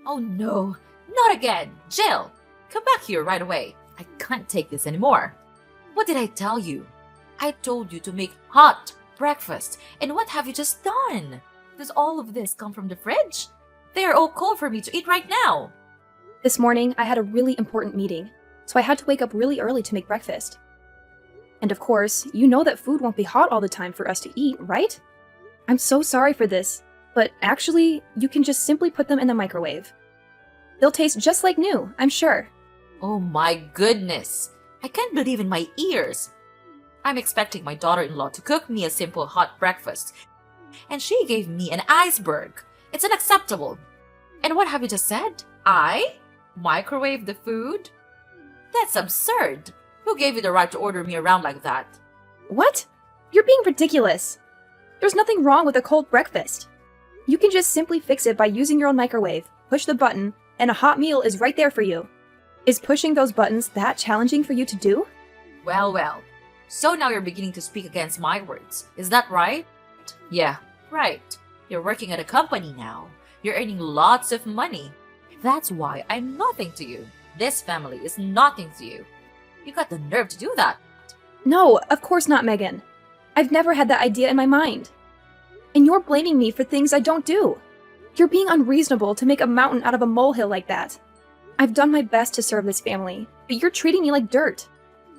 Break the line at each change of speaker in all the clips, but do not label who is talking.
Oh no, not again! Jill! Come back here right away. I can't take this anymore. What did I tell you? I told you to make hot breakfast, and what have you just done? Does all of this come from the fridge? They are all cold for me to eat right now.
This morning, I had a really important meeting, so I had to wake up really early to make breakfast. And of course, you know that food won't be hot all the time for us to eat, right? I'm so sorry for this, but actually, you can just simply put them in the microwave. They'll taste just like new, I'm sure.
Oh my goodness! I can't believe in my ears! I'm expecting my daughter-in-law to cook me a simple hot breakfast, and she gave me an iceberg. It's unacceptable. And what have you just said? I microwave the food? That's absurd. Who gave you the right to order me around like that?
What? You're being ridiculous. There's nothing wrong with a cold breakfast. You can just simply fix it by using your own microwave, push the button, and a hot meal is right there for you. Is pushing those buttons that challenging for you to do?
Well, well. So now you're beginning to speak against my words. Is that right? Yeah, right. You're working at a company now. You're earning lots of money. That's why I'm nothing to you. This family is nothing to you. You got the nerve to do that.
No, of course not, Megan. I've never had that idea in my mind. And you're blaming me for things I don't do. You're being unreasonable to make a mountain out of a molehill like that. I've done my best to serve this family, but you're treating me like dirt.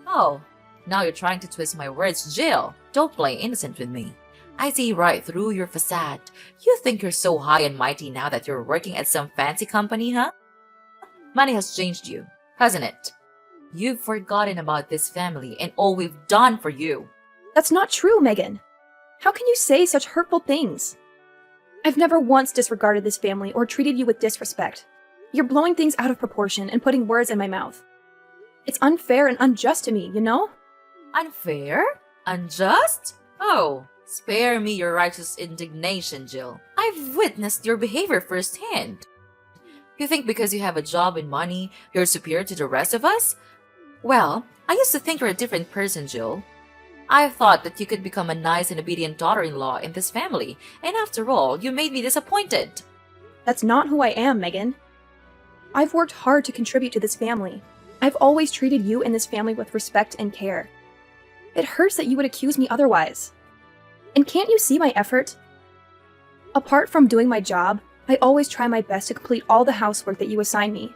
Oh, now you're trying to twist my words, Jill. Don't play innocent with me. I see right through your facade. You think you're so high and mighty now that you're working at some fancy company, huh? Money has changed you, hasn't it? You've forgotten about this family and all we've done for you.
That's not true, Megan. How can you say such hurtful things? I've never once disregarded this family or treated you with disrespect. You're blowing things out of proportion and putting words in my mouth. It's unfair and unjust to me, you know?
Unfair? Unjust? Oh, spare me your righteous indignation, Jill. I've witnessed your behavior firsthand. You think because you have a job and money, you're superior to the rest of us? Well, I used to think you're a different person, Jill. I thought that you could become a nice and obedient daughter-in-law in this family, and after all, you made me disappointed.
That's not who I am, Megan. I've worked hard to contribute to this family. I've always treated you and this family with respect and care. It hurts that you would accuse me otherwise. And can't you see my effort? Apart from doing my job, I always try my best to complete all the housework that you assign me.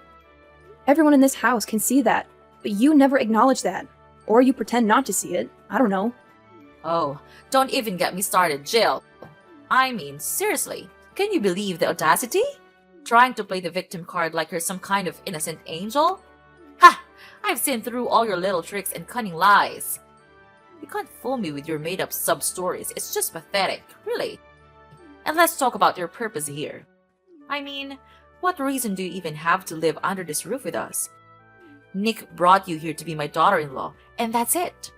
Everyone in this house can see that, but you never acknowledge that. Or you pretend not to see it. I don't know.
Oh, don't even get me started, Jill. I mean, seriously, can you believe the audacity? Trying to play the victim card like you're some kind of innocent angel? Ha! I've seen through all your little tricks and cunning lies. You can't fool me with your made-up sub-stories. It's just pathetic, really. And let's talk about your purpose here. I mean, what reason do you even have to live under this roof with us? Nick brought you here to be my daughter-in-law, and that's it.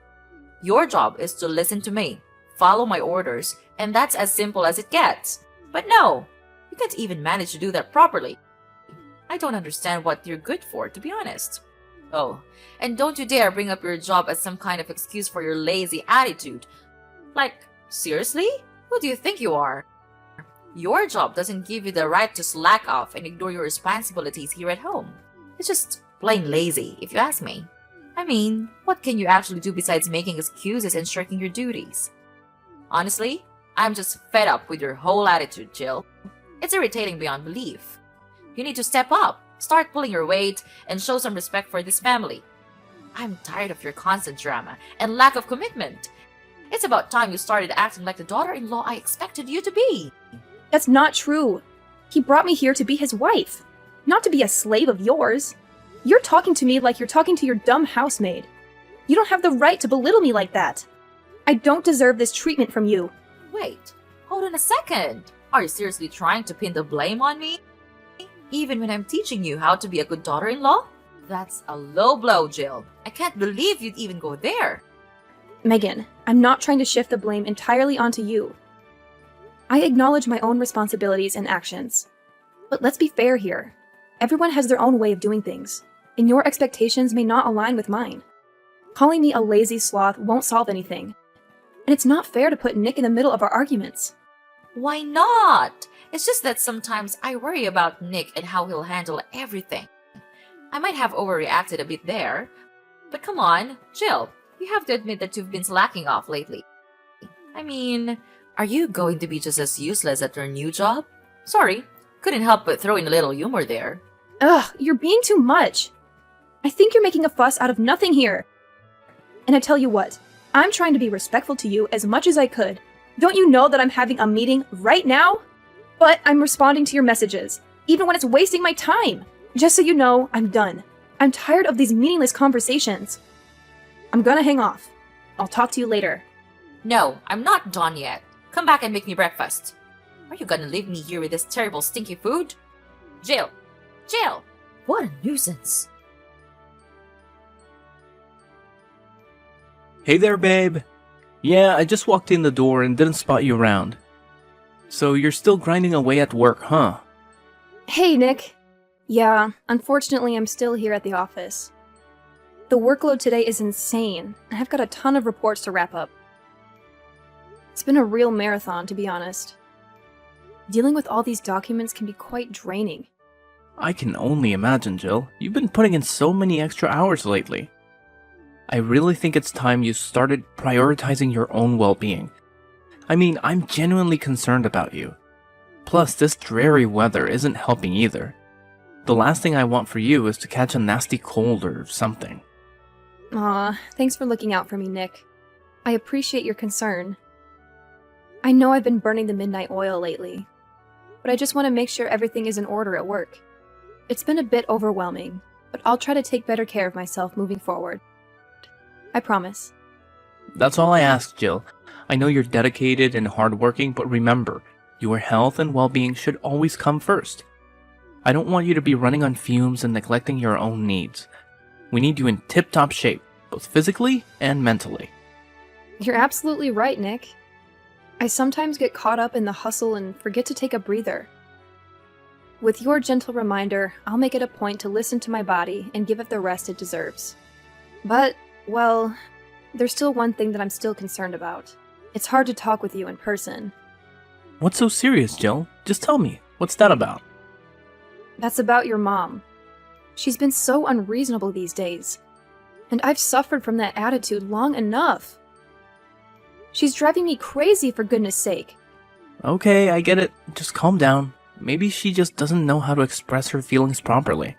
Your job is to listen to me, follow my orders, and that's as simple as it gets. But no, you can't even manage to do that properly. I don't understand what you're good for, to be honest. Oh, and don't you dare bring up your job as some kind of excuse for your lazy attitude. Like, seriously? Who do you think you are? Your job doesn't give you the right to slack off and ignore your responsibilities here at home. It's just plain lazy, if you ask me. I mean, what can you actually do besides making excuses and shirking your duties? Honestly, I'm just fed up with your whole attitude, Jill. It's irritating beyond belief. You need to step up, start pulling your weight, and show some respect for this family. I'm tired of your constant drama and lack of commitment. It's about time you started acting like the daughter-in-law I expected you to be.
That's not true. He brought me here to be his wife, not to be a slave of yours. You're talking to me like you're talking to your dumb housemaid. You don't have the right to belittle me like that. I don't deserve this treatment from you.
Wait, hold on a second. Are you seriously trying to pin the blame on me? Even when I'm teaching you how to be a good daughter-in-law? That's a low blow, Jill. I can't believe you'd even go there.
Megan, I'm not trying to shift the blame entirely onto you. I acknowledge my own responsibilities and actions. But let's be fair here. Everyone has their own way of doing things, and your expectations may not align with mine. Calling me a lazy sloth won't solve anything. And it's not fair to put Nick in the middle of our arguments.
Why not? It's just that sometimes I worry about Nick and how he'll handle everything. I might have overreacted a bit there, but come on, Jill, you have to admit that you've been slacking off lately. I mean, are you going to be just as useless at your new job? Sorry, couldn't help but throw in a little humor there.
Ugh, you're being too much. I think you're making a fuss out of nothing here. And I tell you what, I'm trying to be respectful to you as much as I could. Don't you know that I'm having a meeting right now? But I'm responding to your messages, even when it's wasting my time. Just so you know, I'm done. I'm tired of these meaningless conversations. I'm gonna hang off. I'll talk to you later.
No, I'm not done yet. Come back and make me breakfast. Are you gonna leave me here with this terrible stinky food? Jill! Jill! What a nuisance.
Hey there, babe. Yeah, I just walked in the door and didn't spot you around. So you're still grinding away at work, huh?
Hey, Nick. Yeah, unfortunately, I'm still here at the office. The workload today is insane, and I've got a ton of reports to wrap up. It's been a real marathon, to be honest. Dealing with all these documents can be quite draining.
I can only imagine, Jill. You've been putting in so many extra hours lately. I really think it's time you started prioritizing your own well-being. I mean, I'm genuinely concerned about you. Plus, this dreary weather isn't helping either. The last thing I want for you is to catch a nasty cold or something.
Aw, thanks for looking out for me, Nick. I appreciate your concern. I know I've been burning the midnight oil lately, but I just want to make sure everything is in order at work. It's been a bit overwhelming, but I'll try to take better care of myself moving forward. I promise.
That's all I ask, Jill. I know you're dedicated and hardworking, but remember, your health and well-being should always come first. I don't want you to be running on fumes and neglecting your own needs. We need you in tip-top shape, both physically and mentally.
You're absolutely right, Nick. I sometimes get caught up in the hustle and forget to take a breather. With your gentle reminder, I'll make it a point to listen to my body and give it the rest it deserves. But, well, there's still one thing that I'm still concerned about. It's hard to talk with you in person.
What's so serious, Jill? Just tell me. What's that about?
That's about your mom. She's been so unreasonable these days. And I've suffered from that attitude long enough. She's driving me crazy, for goodness sake.
Okay, I get it. Just calm down. Maybe she just doesn't know how to express her feelings properly.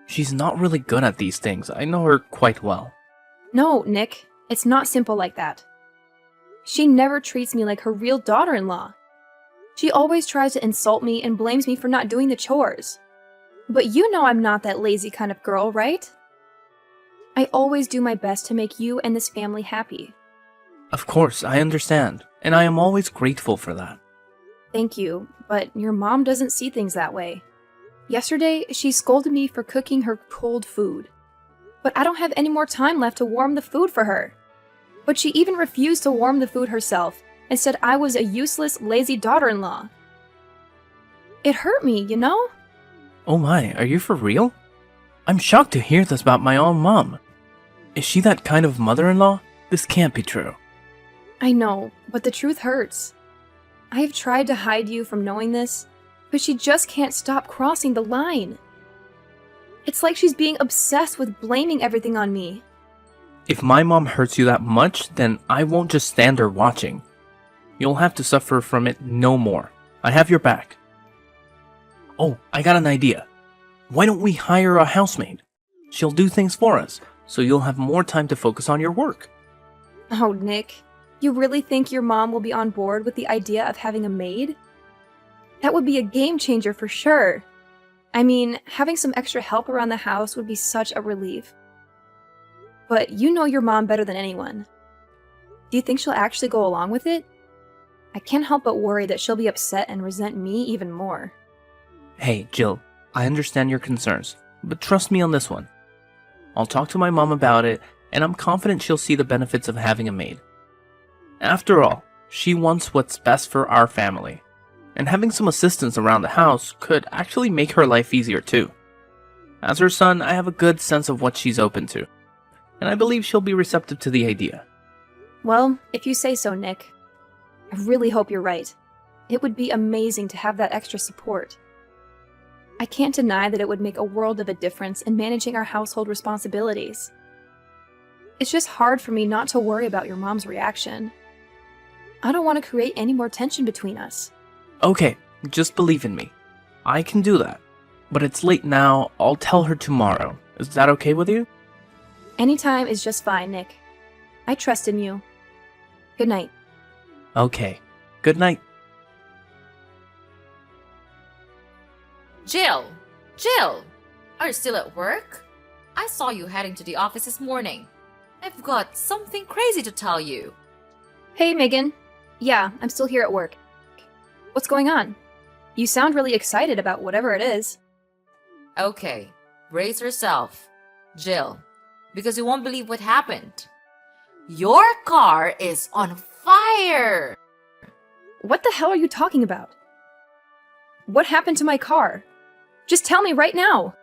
She's not really good at these things. I know her quite well.
No, Nick. It's not simple like that. She never treats me like her real daughter-in-law. She always tries to insult me and blames me for not doing the chores. But you know I'm not that lazy kind of girl, right? I always do my best to make you and this family happy.
Of course, I understand, and I am always grateful for that.
Thank you, but your mom doesn't see things that way. Yesterday, she scolded me for cooking her cold food. But I don't have any more time left to warm the food for her. But she even refused to warm the food herself and said I was a useless, lazy daughter-in-law. It hurt me, you know?
Oh my, are you for real? I'm shocked to hear this about my own mom. Is she that kind of mother-in-law? This can't be true.
I know, but the truth hurts. I have tried to hide you from knowing this, but she just can't stop crossing the line. It's like she's being obsessed with blaming everything on me.
If my mom hurts you that much, then I won't just stand there watching. You'll have to suffer from it no more. I have your back. Oh, I got an idea. Why don't we hire a housemaid? She'll do things for us, so you'll have more time to focus on your work.
Oh, Nick, you really think your mom will be on board with the idea of having a maid? That would be a game changer for sure. I mean, having some extra help around the house would be such a relief. But you know your mom better than anyone. Do you think she'll actually go along with it? I can't help but worry that she'll be upset and resent me even more.
Hey, Jill, I understand your concerns, but trust me on this one. I'll talk to my mom about it, and I'm confident she'll see the benefits of having a maid. After all, she wants what's best for our family, and having some assistance around the house could actually make her life easier too. As her son, I have a good sense of what she's open to, and I believe she'll be receptive to the idea.
Well, if you say so, Nick. I really hope you're right. It would be amazing to have that extra support. I can't deny that it would make a world of a difference in managing our household responsibilities. It's just hard for me not to worry about your mom's reaction. I don't want to create any more tension between us.
Okay, just believe in me. I can do that. But it's late now. I'll tell her tomorrow. Is that okay with you?
Anytime is just fine, Nick. I trust in you. Good night.
Okay. Good night.
Jill! Jill! Are you still at work? I saw you heading to the office this morning. I've got something crazy to tell you.
Hey, Megan. Yeah, I'm still here at work. What's going on? You sound really excited about whatever it is.
Okay, brace yourself, Jill, because you won't believe what happened. Your car is on fire!
What the hell are you talking about? What happened to my car? Just tell me right now.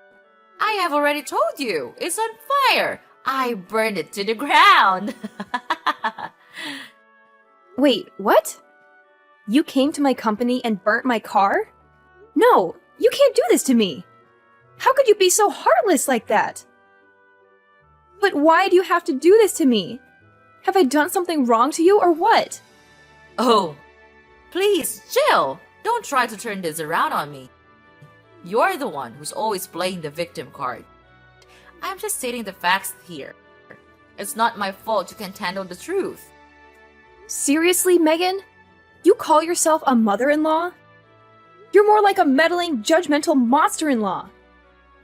I have already told you. It's on fire. I burned it to the ground.
Wait, what? You came to my company and burnt my car? No, you can't do this to me. How could you be so heartless like that? But why do you have to do this to me? Have I done something wrong to you or what?
Oh, please, Jill, don't try to turn this around on me. You're the one who's always playing the victim card. I'm just stating the facts here. It's not my fault you can't handle the truth.
Seriously, Megan? You call yourself a mother-in-law? You're more like a meddling, judgmental monster-in-law.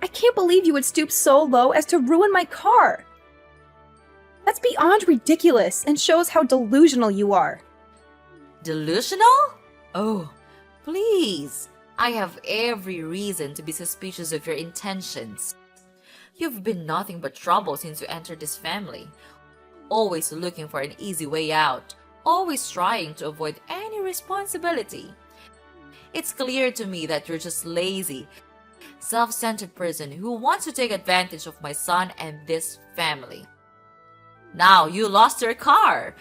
I can't believe you would stoop so low as to ruin my car. That's beyond ridiculous and shows how delusional you are.
Delusional? Oh, please. I have every reason to be suspicious of your intentions. You've been nothing but trouble since you entered this family. Always looking for an easy way out. Always trying to avoid any responsibility. It's clear to me that you're just lazy, self-centered person who wants to take advantage of my son and this family. Now you lost your car.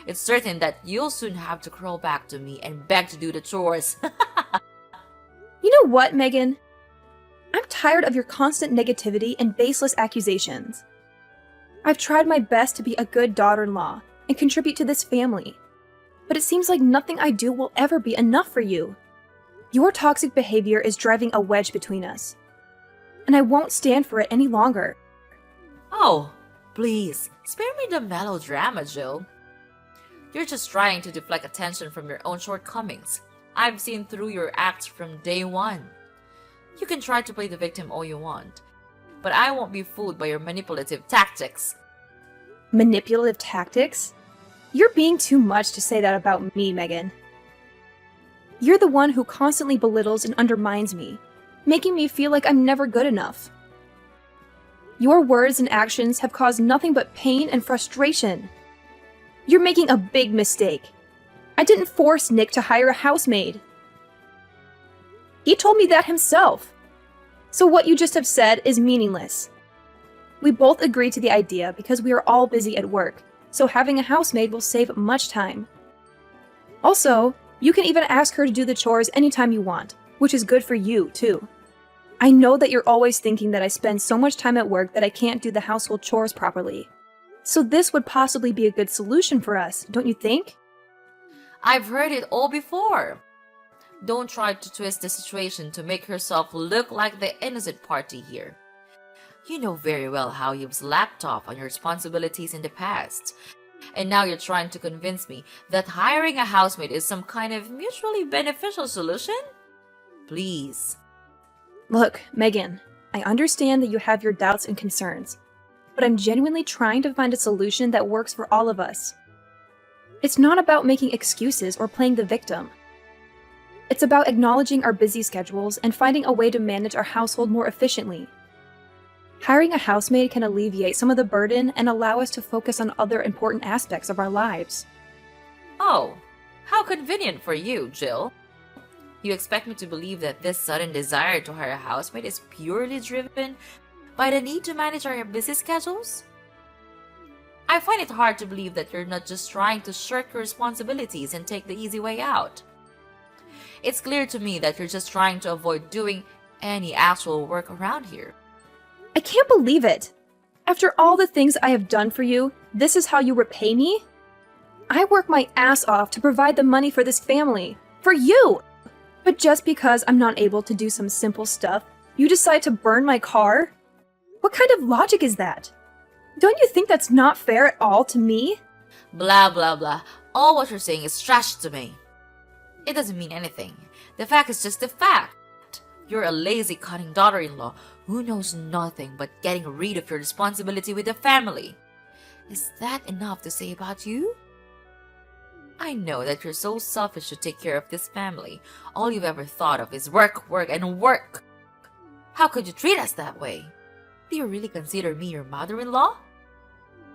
It's certain that you'll soon have to crawl back to me and beg to do the chores.
You know what, Megan? I'm tired of your constant negativity and baseless accusations. I've tried my best to be a good daughter-in-law and contribute to this family, but it seems like nothing I do will ever be enough for you. Your toxic behavior is driving a wedge between us, and I won't stand for it any longer.
Oh, please, spare me the melodrama, Jill. You're just trying to deflect attention from your own shortcomings. I've seen through your acts from day one. You can try to play the victim all you want, but I won't be fooled by your manipulative tactics.
Manipulative tactics? You're being too much to say that about me, Megan. You're the one who constantly belittles and undermines me, making me feel like I'm never good enough. Your words and actions have caused nothing but pain and frustration. You're making a big mistake. I didn't force Nick to hire a housemaid. He told me that himself. So what you just have said is meaningless. We both agree to the idea because we are all busy at work, so having a housemaid will save much time. Also, you can even ask her to do the chores anytime you want, which is good for you, too. I know that you're always thinking that I spend so much time at work that I can't do the household chores properly. So this would possibly be a good solution for us, don't you think?
I've heard it all before. Don't try to twist the situation to make yourself look like the innocent party here. You know very well how you've slacked off on your responsibilities in the past. And now you're trying to convince me that hiring a housemaid is some kind of mutually beneficial solution? Please.
Look, Megan, I understand that you have your doubts and concerns, but I'm genuinely trying to find a solution that works for all of us. It's not about making excuses or playing the victim. It's about acknowledging our busy schedules and finding a way to manage our household more efficiently. Hiring a housemaid can alleviate some of the burden and allow us to focus on other important aspects of our lives.
Oh, how convenient for you, Jill. You expect me to believe that this sudden desire to hire a housemaid is purely driven by the need to manage our busy schedules? I find it hard to believe that you're not just trying to shirk your responsibilities and take the easy way out. It's clear to me that you're just trying to avoid doing any actual work around here.
I can't believe it. After all the things I have done for you, this is how you repay me? I work my ass off to provide the money for this family. For you! But just because I'm not able to do some simple stuff, you decide to burn my car? What kind of logic is that? Don't you think that's not fair at all to me?
Blah blah blah. All what you're saying is trash to me. It doesn't mean anything. The fact is just the fact. You're a lazy, cunning daughter-in-law who knows nothing but getting rid of your responsibility with the family. Is that enough to say about you? I know that you're so selfish to take care of this family. All you've ever thought of is work, work, and work. How could you treat us that way? Do you really consider me your mother-in-law?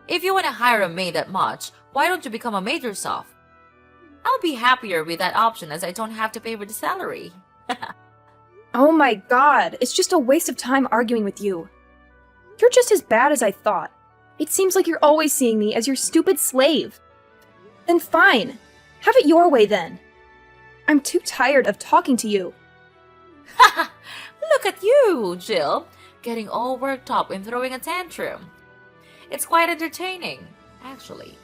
If you want to hire a maid that much, why don't you become a maid yourself? I'll be happier with that option as I don't have to pay for the salary.
Oh my god, it's just a waste of time arguing with you. You're just as bad as I thought. It seems like you're always seeing me as your stupid slave. Then fine. Have it your way then. I'm too tired of talking to you.
Look at you, Jill, getting all worked up and throwing a tantrum. It's quite entertaining, actually.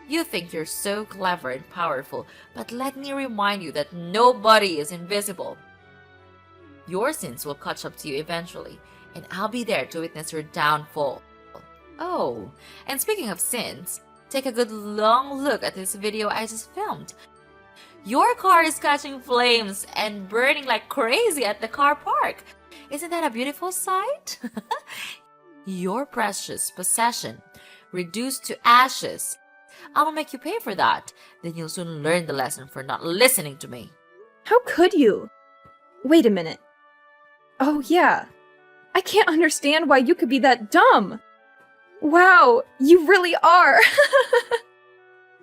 You think you're so clever and powerful, but let me remind you that nobody is invisible. Your sins will catch up to you eventually, and I'll be there to witness your downfall. Oh, and speaking of sins, take a good long look at this video I just filmed. Your car is catching flames and burning like crazy at the car park. Isn't that a beautiful sight? Your precious possession reduced to ashes. I'll make you pay for that. Then you'll soon learn the lesson for not listening to me.
How could you? Wait a minute. Oh yeah. I can't understand why you could be that dumb. Wow, you really are.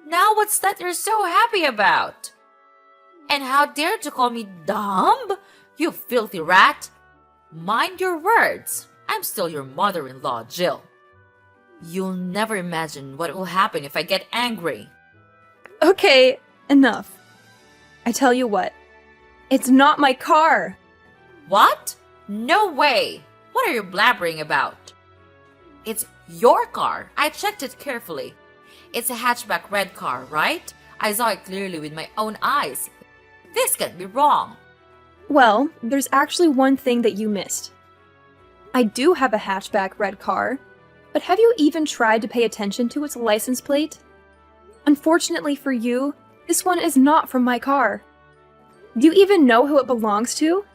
Now what's that you're so happy about? And how dare to call me dumb? You filthy rat. Mind your words. I'm still your mother-in-law, Jill. You'll never imagine what will happen if I get angry.
Okay, enough. I tell you what. It's not my car.
What? No way. What are you blabbering about? It's your car. I checked it carefully. It's a hatchback red car, right? I saw it clearly with my own eyes. This can't be wrong.
Well, there's actually one thing that you missed. I do have a hatchback red car, but have you even tried to pay attention to its license plate? Unfortunately for you, this one is not from my car. Do you even know who it belongs to?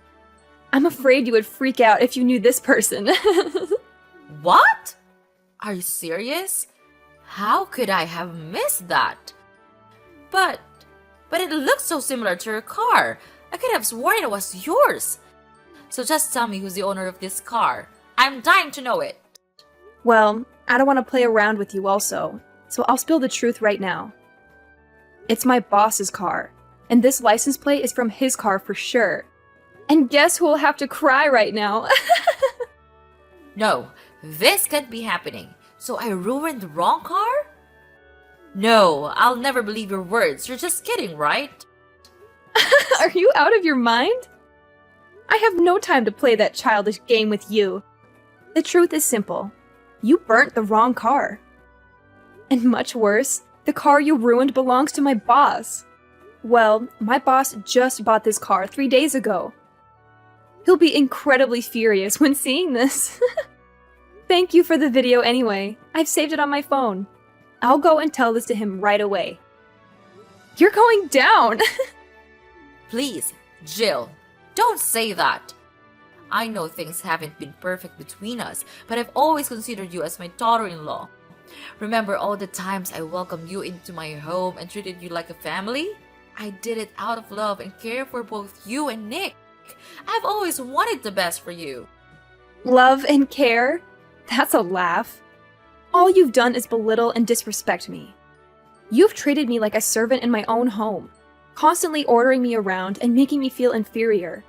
I'm afraid you would freak out if you knew this person.
What? Are you serious? How could I have missed that? But it looks so similar to your car. I could have sworn it was yours. So just tell me who's the owner of this car. I'm dying to know it.
Well, I don't want to play around with you also, so I'll spill the truth right now. It's my boss's car, and this license plate is from his car for sure. And guess who will have to cry right now?
No, this can't be happening. So I ruined the wrong car? No, I'll never believe your words. You're just kidding, right?
Are you out of your mind? I have no time to play that childish game with you. The truth is simple. You burnt the wrong car. And much worse, the car you ruined belongs to my boss. Well, my boss just bought this car 3 days ago. He'll be incredibly furious when seeing this. Thank you for the video anyway. I've saved it on my phone. I'll go and tell this to him right away. You're going down!
Please, Jill, don't say that. I know things haven't been perfect between us, but I've always considered you as my daughter-in-law. Remember all the times I welcomed you into my home and treated you like a family? I did it out of love and care for both you and Nick. I've always wanted the best for you.
Love and care? That's a laugh. All you've done is belittle and disrespect me. You've treated me like a servant in my own home, constantly ordering me around and making me feel inferior.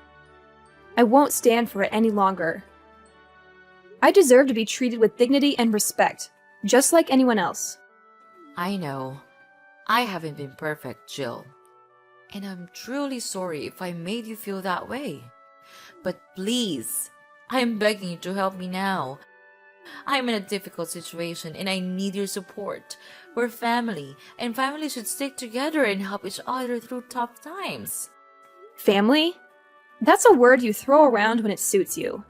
I won't stand for it any longer. I deserve to be treated with dignity and respect, just like anyone else.
I know. I haven't been perfect, Jill. And I'm truly sorry if I made you feel that way. But please, I'm begging you to help me now. I'm in a difficult situation and I need your support. We're family, and family should stick together and help each other through tough times.
Family? That's a word you throw around when it suits you.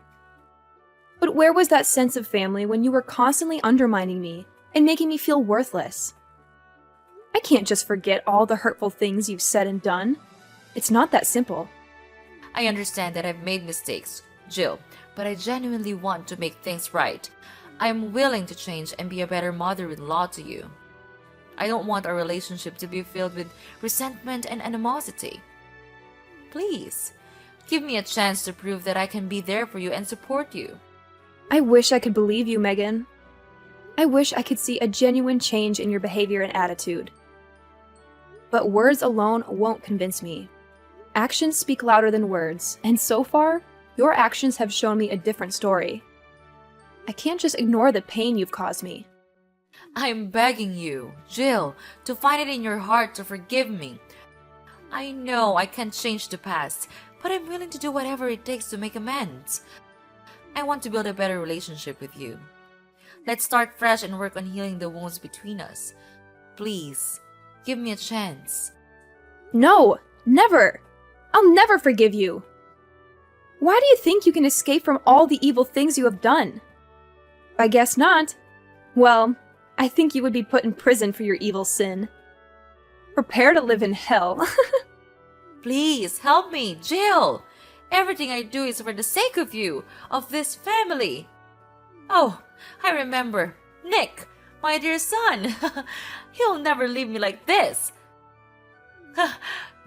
But where was that sense of family when you were constantly undermining me and making me feel worthless? I can't just forget all the hurtful things you've said and done. It's not that simple.
I understand that I've made mistakes, Jill, but I genuinely want to make things right. I'm willing to change and be a better mother-in-law to you. I don't want our relationship to be filled with resentment and animosity. Please, give me a chance to prove that I can be there for you and support you.
I wish I could believe you, Megan. I wish I could see a genuine change in your behavior and attitude. But words alone won't convince me. Actions speak louder than words, and so far, your actions have shown me a different story. I can't just ignore the pain you've caused me.
I'm begging you, Jill, to find it in your heart to forgive me. I know I can't change the past, but I'm willing to do whatever it takes to make amends. I want to build a better relationship with you. Let's start fresh and work on healing the wounds between us. Please, give me a chance.
No, never! I'll never forgive you! Why do you think you can escape from all the evil things you have done? I guess not. Well, I think you would be put in prison for your evil sin. Prepare to live in hell.
Please, help me, Jill! Everything I do is for the sake of you, of this family. Oh, I remember. Nick, my dear son. He'll never leave me like this.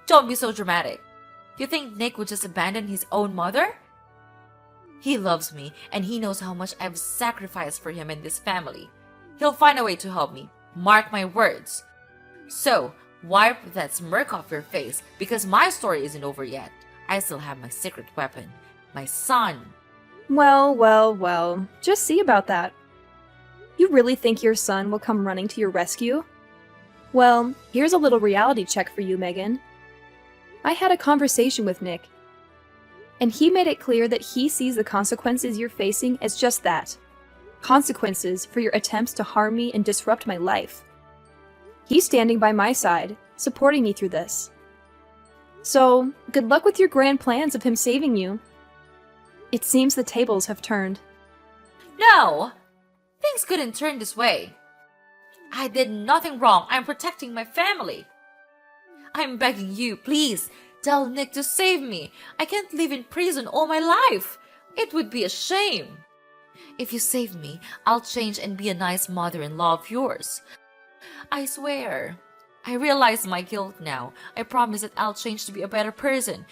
Don't be so dramatic. You think Nick would just abandon his own mother? He loves me, and he knows how much I've sacrificed for him and this family. He'll find a way to help me. Mark my words. So, wipe that smirk off your face, because my story isn't over yet. I still have my secret weapon, my son.
Well, just see about that. You really think your son will come running to your rescue? Well, here's a little reality check for you, Megan. I had a conversation with Nick, and he made it clear that he sees the consequences you're facing as just that. Consequences for your attempts to harm me and disrupt my life. He's standing by my side, supporting me through this. So, good luck with your grand plans of him saving you. It seems the tables have turned.
No! Things couldn't turn this way. I did nothing wrong. I'm protecting my family. I'm begging you, please, tell Nick to save me. I can't live in prison all my life. It would be a shame. If you save me, I'll change and be a nice mother-in-law of yours. I swear. I realize my guilt now. I promise that I'll change to be a better person.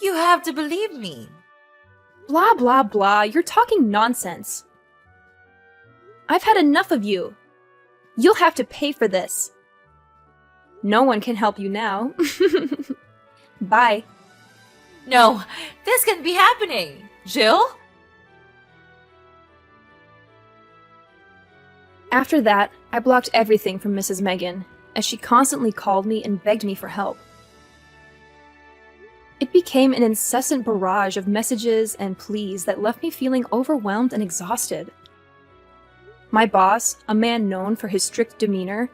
You have to believe me.
Blah, blah, blah. You're talking nonsense. I've had enough of you. You'll have to pay for this. No one can help you now. Bye.
No, this can't be happening. Jill?
After that, I blocked everything from Mrs. Megan, as she constantly called me and begged me for help. It became an incessant barrage of messages and pleas that left me feeling overwhelmed and exhausted. My boss, a man known for his strict demeanor,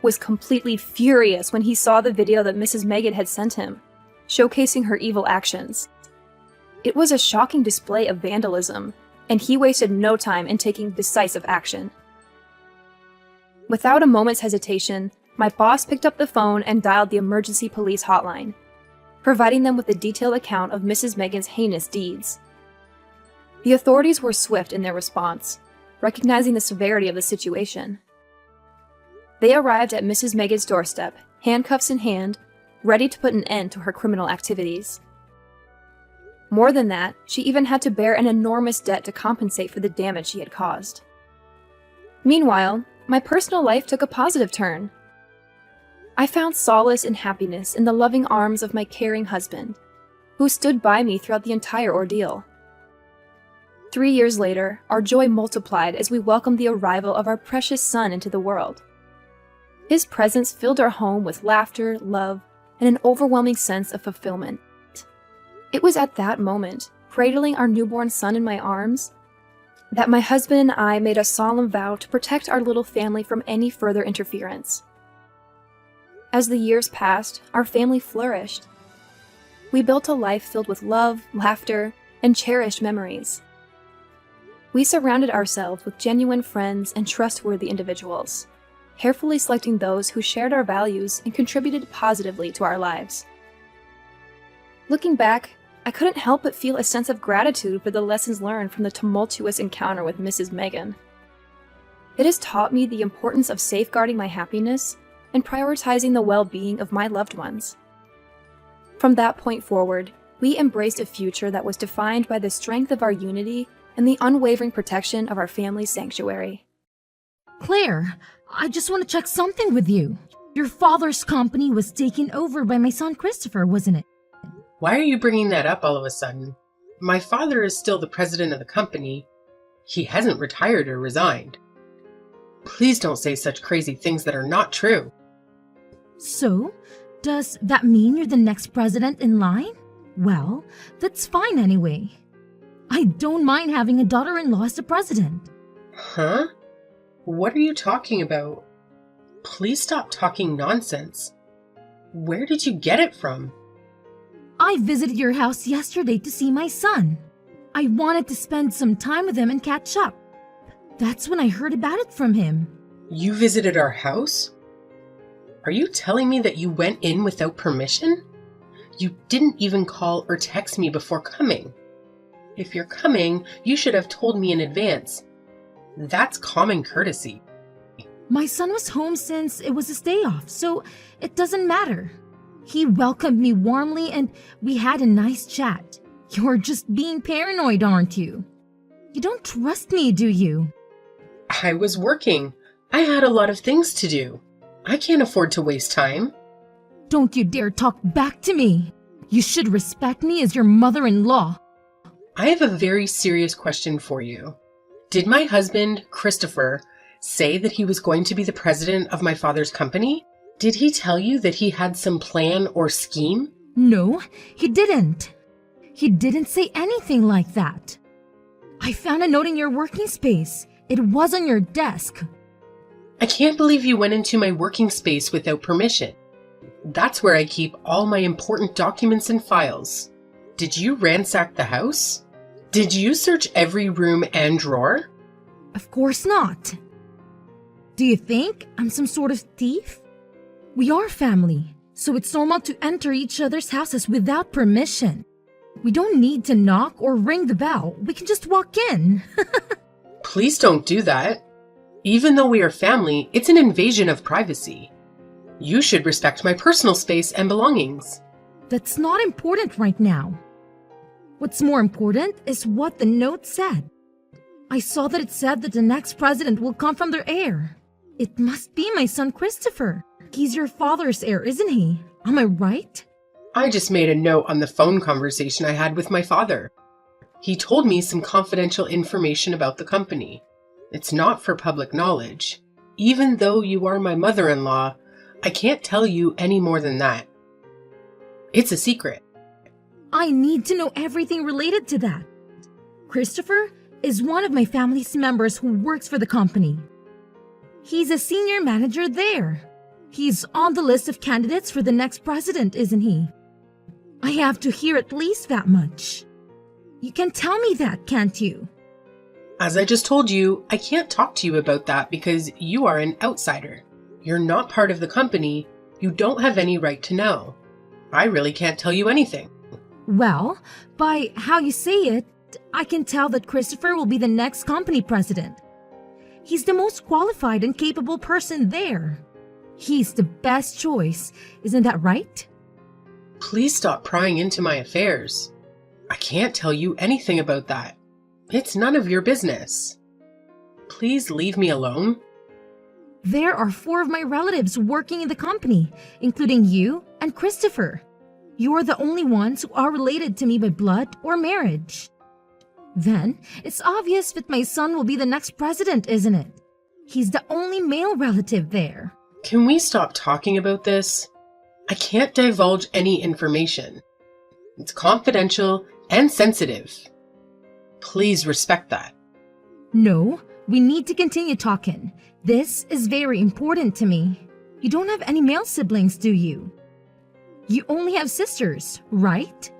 was completely furious when he saw the video that Mrs. Megan had sent him, showcasing her evil actions. It was a shocking display of vandalism, and he wasted no time in taking decisive action. Without a moment's hesitation, my boss picked up the phone and dialed the emergency police hotline, providing them with a detailed account of Mrs. Megan's heinous deeds. The authorities were swift in their response, recognizing the severity of the situation. They arrived at Mrs. Megan's doorstep, handcuffs in hand, ready to put an end to her criminal activities. More than that, she even had to bear an enormous debt to compensate for the damage she had caused. Meanwhile, my personal life took a positive turn. I found solace and happiness in the loving arms of my caring husband, who stood by me throughout the entire ordeal. 3 years later, our joy multiplied as we welcomed the arrival of our precious son into the world. His presence filled our home with laughter, love, and an overwhelming sense of fulfillment. It was at that moment, cradling our newborn son in my arms, that my husband and I made a solemn vow to protect our little family from any further interference. As the years passed, our family flourished. We built a life filled with love, laughter, and cherished memories. We surrounded ourselves with genuine friends and trustworthy individuals, carefully selecting those who shared our values and contributed positively to our lives. Looking back, I couldn't help but feel a sense of gratitude for the lessons learned from the tumultuous encounter with Mrs. Megan. It has taught me the importance of safeguarding my happiness and prioritizing the well-being of my loved ones. From that point forward, we embraced a future that was defined by the strength of our unity and the unwavering protection of our family's sanctuary.
Claire, I just want to check something with you. Your father's company was taken over by my son Christopher, wasn't it?
Why are you bringing that up all of a sudden? My father is still the president of the company. He hasn't retired or resigned. Please don't say such crazy things that are not true.
So, does that mean you're the next president in line? Well, that's fine anyway. I don't mind having a daughter-in-law as the president.
Huh? What are you talking about? Please stop talking nonsense. Where did you get it from?
I visited your house yesterday to see my son. I wanted to spend some time with him and catch up. That's when I heard about it from him.
You visited our house? Are you telling me that you went in without permission? You didn't even call or text me before coming. If you're coming, you should have told me in advance. That's common courtesy.
My son was home since it was his day off, so it doesn't matter. He welcomed me warmly and we had a nice chat. You're just being paranoid, aren't you? You don't trust me, do you?
I was working. I had a lot of things to do. I can't afford to waste time.
Don't you dare talk back to me. You should respect me as your mother-in-law.
I have a very serious question for you. Did my husband, Christopher, say that he was going to be the president of my father's company? Did he tell you that he had some plan or scheme?
No, he didn't. He didn't say anything like that. I found a note in your working space. It was on your desk.
I can't believe you went into my working space without permission. That's where I keep all my important documents and files. Did you ransack the house? Did you search every room and drawer?
Of course not. Do you think I'm some sort of thief? We are family, so it's normal to enter each other's houses without permission. We don't need to knock or ring the bell. We can just walk in.
Please don't do that. Even though we are family, it's an invasion of privacy. You should respect my personal space and belongings.
That's not important right now. What's more important is what the note said. I saw that it said that the next president will come from their heir. It must be my son Christopher. He's your father's heir, isn't he? Am I right?
I just made a note on the phone conversation I had with my father. He told me some confidential information about the company. It's not for public knowledge. Even though you are my mother-in-law, I can't tell you any more than that. It's a secret.
I need to know everything related to that. Christopher is one of my family's members who works for the company. He's a senior manager there. He's on the list of candidates for the next president, isn't he? I have to hear at least that much. You can tell me that, can't you?
As I just told you, I can't talk to you about that because you are an outsider. You're not part of the company. You don't have any right to know. I really can't tell you anything.
Well, by how you say it, I can tell that Christopher will be the next company president. He's the most qualified and capable person there. He's the best choice, isn't that right?
Please stop prying into my affairs. I can't tell you anything about that. It's none of your business. Please leave me alone.
There are 4 of my relatives working in the company, including you and Christopher. You're the only ones who are related to me by blood or marriage. Then, it's obvious that my son will be the next president, isn't it? He's the only male relative there.
Can we stop talking about this? I can't divulge any information. It's confidential and sensitive. Please respect that.
No, we need to continue talking. This is very important to me. You don't have any male siblings, do you? You only have sisters, right?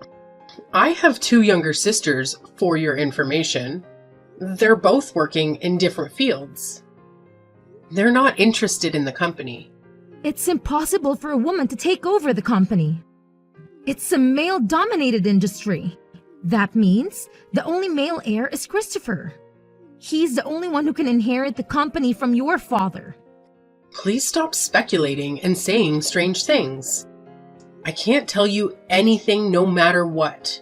I have 2 younger sisters, for your information. They're both working in different fields. They're not interested in the company.
It's impossible for a woman to take over the company. It's a male-dominated industry. That means the only male heir is Christopher. He's the only one who can inherit the company from your father.
Please stop speculating and saying strange things. I can't tell you anything no matter what.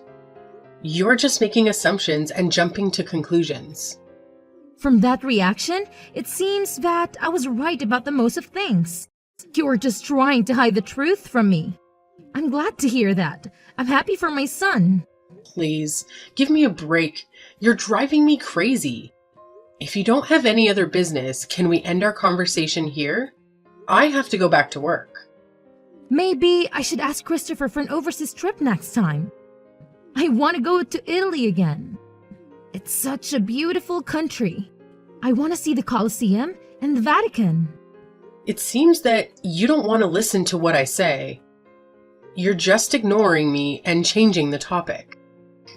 You're just making assumptions and jumping to conclusions.
From that reaction, it seems that I was right about the most of things. You're just trying to hide the truth from me. I'm glad to hear that. I'm happy for my son.
Please, give me a break. You're driving me crazy. If you don't have any other business, can we end our conversation here? I have to go back to work.
Maybe I should ask Christopher for an overseas trip next time. I want to go to Italy again. It's such a beautiful country. I want to see the Colosseum and the Vatican.
It seems that you don't want to listen to what I say. You're just ignoring me and changing the topic.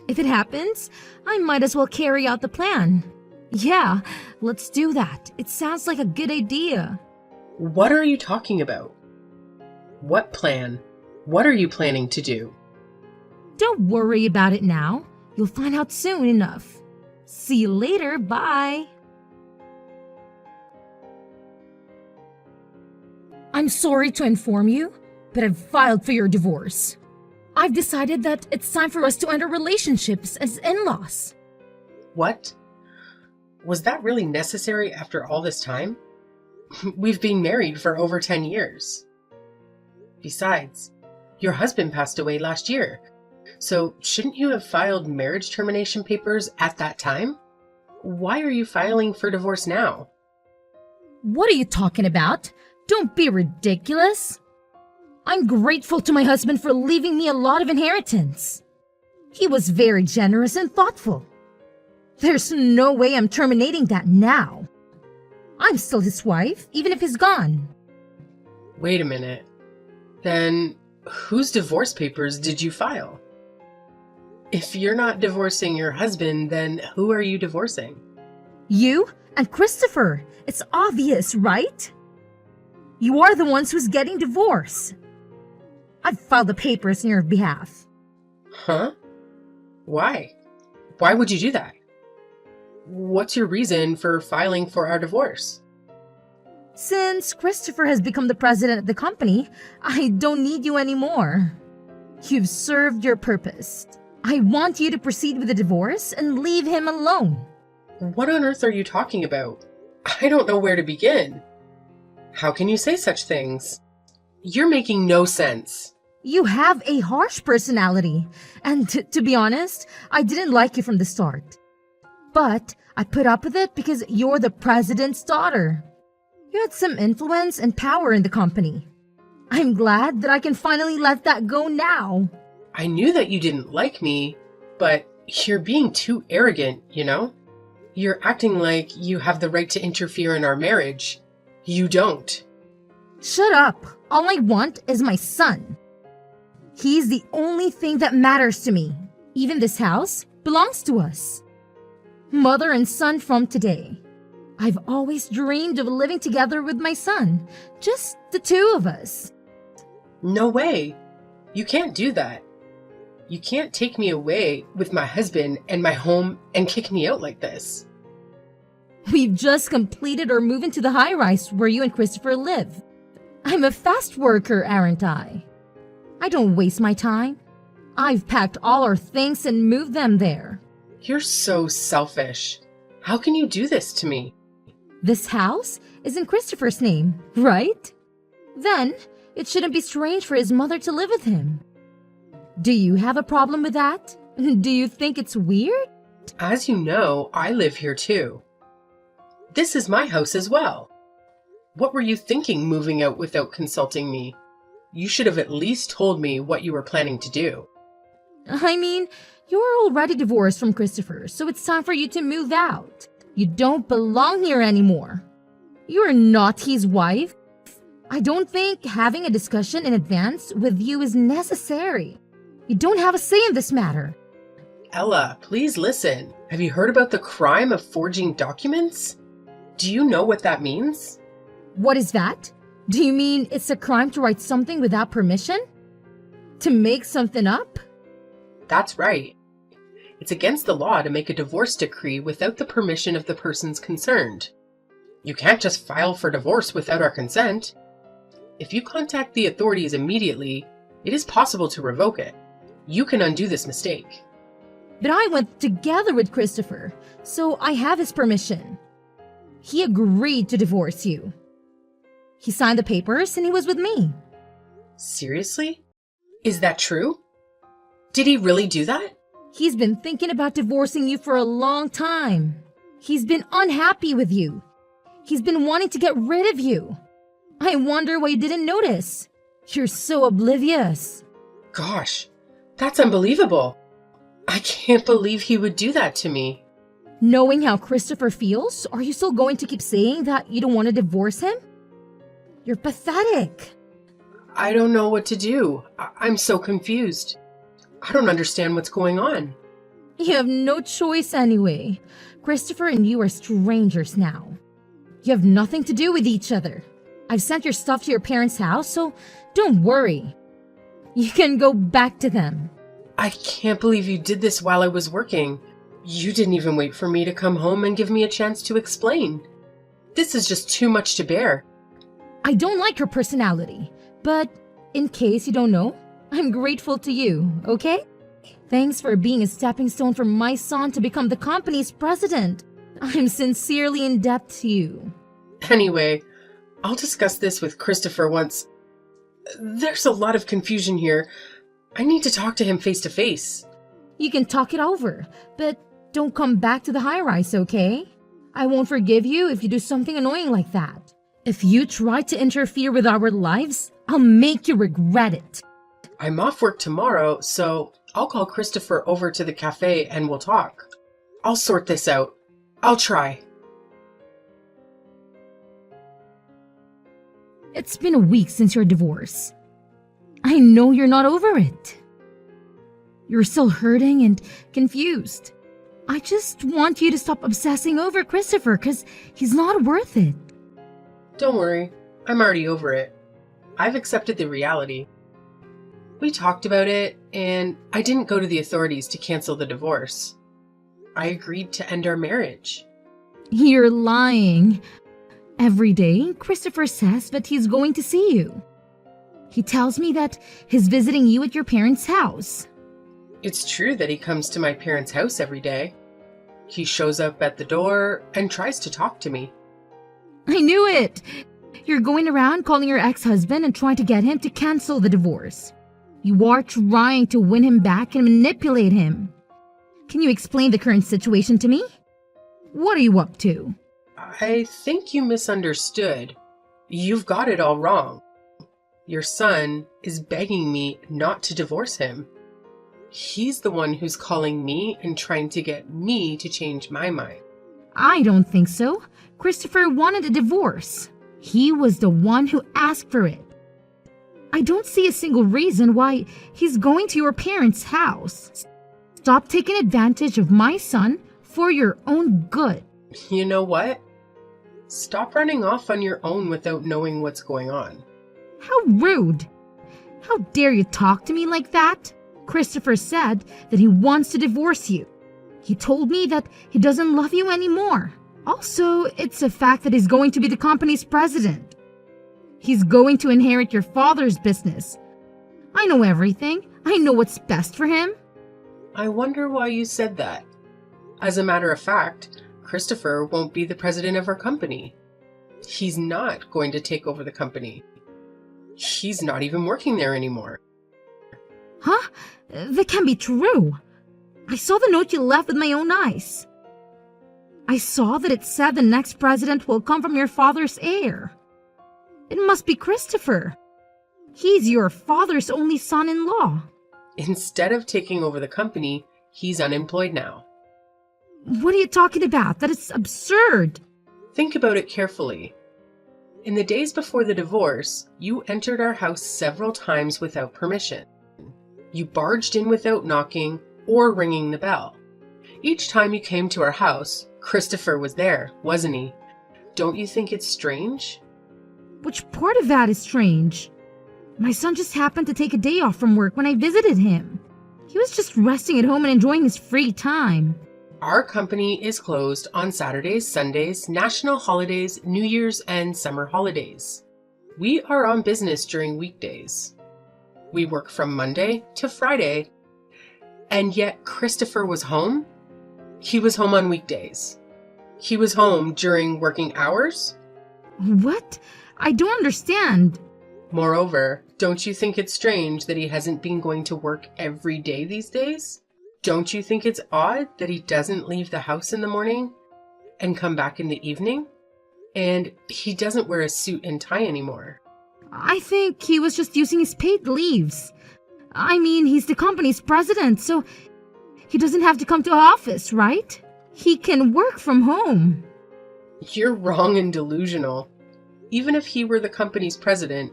If it happens, I might as well carry out the plan. Yeah, let's do that. It sounds like a good idea.
What are you talking about? What plan? What are you planning to do?
Don't worry about it now. You'll find out soon enough. See you later. Bye. I'm sorry to inform you, but I've filed for your divorce. I've decided that it's time for us to end our relationships as in-laws.
What? Was that really necessary after all this time? We've been married for over 10 years. Besides, your husband passed away last year, so shouldn't you have filed marriage termination papers at that time? Why are you filing for divorce now?
What are you talking about? Don't be ridiculous. I'm grateful to my husband for leaving me a lot of inheritance. He was very generous and thoughtful. There's no way I'm terminating that now. I'm still his wife, even if he's gone.
Wait a minute. Then whose divorce papers did you file? If you're not divorcing your husband, then who are you divorcing?
You and Christopher. It's obvious, right? You are the ones who's getting divorced. I've filed the papers on your behalf.
Huh? Why? Why would you do that? What's your reason for filing for our divorce?
Since Christopher has become the president of the company, I don't need you anymore. You've served your purpose. I want you to proceed with the divorce and leave him alone.
What on earth are you talking about? I don't know where to begin. How can you say such things? You're making no sense.
You have a harsh personality, and to be honest, I didn't like you from the start. But I put up with it because you're the president's daughter. You had some influence and power in the company. I'm glad that I can finally let that go now.
I knew that you didn't like me, but you're being too arrogant, you know? You're acting like you have the right to interfere in our marriage. You don't.
Shut up. All I want is my son. He's the only thing that matters to me. Even this house belongs to us. Mother and son from today. I've always dreamed of living together with my son. Just the two of us.
No way. You can't do that. You can't take me away with my husband and my home and kick me out like this.
We've just completed our move into the high-rise where you and Christopher live. I'm a fast worker, aren't I? I don't waste my time. I've packed all our things and moved them there.
You're so selfish. How can you do this to me?
This house is in Christopher's name, right? Then, it shouldn't be strange for his mother to live with him. Do you have a problem with that? Do you think it's weird?
As you know, I live here too. This is my house as well. What were you thinking moving out without consulting me? You should have at least told me what you were planning to do.
I mean, you're already divorced from Christopher, so it's time for you to move out. You don't belong here anymore. You're not his wife. I don't think having a discussion in advance with you is necessary. You don't have a say in this matter.
Ella, please listen. Have you heard about the crime of forging documents? Do you know what that means?
What is that? Do you mean it's a crime to write something without permission? To make something up?
That's right. It's against the law to make a divorce decree without the permission of the persons concerned. You can't just file for divorce without our consent. If you contact the authorities immediately, it is possible to revoke it. You can undo this mistake.
But I went together with Christopher, so I have his permission. He agreed to divorce you. He signed the papers and he was with me.
Seriously? Is that true? Did he really do that?
He's been thinking about divorcing you for a long time. He's been unhappy with you. He's been wanting to get rid of you. I wonder why you didn't notice. You're so oblivious.
Gosh, that's unbelievable. I can't believe he would do that to me.
Knowing how Christopher feels, are you still going to keep saying that you don't want to divorce him? You're pathetic.
I don't know what to do. I'm so confused. I don't understand what's going on.
You have no choice anyway. Christopher and you are strangers now. You have nothing to do with each other. I've sent your stuff to your parents' house, so don't worry. You can go back to them.
I can't believe you did this while I was working. You didn't even wait for me to come home and give me a chance to explain. This is just too much to bear.
I don't like your personality, but in case you don't know, I'm grateful to you, okay? Thanks for being a stepping stone for my son to become the company's president. I'm sincerely in debt to you.
Anyway, I'll discuss this with Christopher once. There's a lot of confusion here. I need to talk to him face to face.
You can talk it over, but don't come back to the high-rise, okay? I won't forgive you if you do something annoying like that. If you try to interfere with our lives, I'll make you regret it.
I'm off work tomorrow, so I'll call Christopher over to the cafe and we'll talk. I'll sort this out. I'll try.
It's been a week since your divorce. I know you're not over it. You're still hurting and confused. I just want you to stop obsessing over Christopher because he's not worth it.
Don't worry, I'm already over it. I've accepted the reality. We talked about it, and I didn't go to the authorities to cancel the divorce. I agreed to end our marriage.
You're lying. Every day, Christopher says that he's going to see you. He tells me that he's visiting you at your parents' house.
It's true that he comes to my parents' house every day. He shows up at the door and tries to talk to me.
I knew it! You're going around calling your ex-husband and trying to get him to cancel the divorce. You are trying to win him back and manipulate him. Can you explain the current situation to me? What are you up to?
I think you misunderstood. You've got it all wrong. Your son is begging me not to divorce him. He's the one who's calling me and trying to get me to change my mind.
I don't think so. Christopher wanted a divorce. He was the one who asked for it. I don't see a single reason why he's going to your parents' house. Stop taking advantage of my son for your own good.
You know what? Stop running off on your own without knowing what's going on.
How rude! How dare you talk to me like that? Christopher said that he wants to divorce you. He told me that he doesn't love you anymore. Also, it's a fact that he's going to be the company's president. He's going to inherit your father's business. I know everything. I know what's best for him.
I wonder why you said that. As a matter of fact, Christopher won't be the president of our company. He's not going to take over the company. He's not even working there anymore.
Huh? That can't be true. I saw the note you left with my own eyes. I saw that it said the next president will come from your father's heir. It must be Christopher. He's your father's only son-in-law.
Instead of taking over the company, he's unemployed now.
What are you talking about? That is absurd.
Think about it carefully. In the days before the divorce, you entered our house several times without permission. You barged in without knocking or ringing the bell. Each time you came to our house, Christopher was there, wasn't he? Don't you think it's strange?
Which part of that is strange? My son just happened to take a day off from work when I visited him. He was just resting at home and enjoying his free time.
Our company is closed on Saturdays, Sundays, national holidays, New Year's, and summer holidays. We are on business during weekdays. We work from Monday to Friday, and yet Christopher was home? He was home on weekdays. He was home during working hours?
What? I don't understand.
Moreover, don't you think it's strange that he hasn't been going to work every day these days? Don't you think it's odd that he doesn't leave the house in the morning and come back in the evening? And he doesn't wear a suit and tie anymore.
I think he was just using his paid leaves. I mean, he's the company's president, so he doesn't have to come to office, right? He can work from home.
You're wrong and delusional. Even if he were the company's president,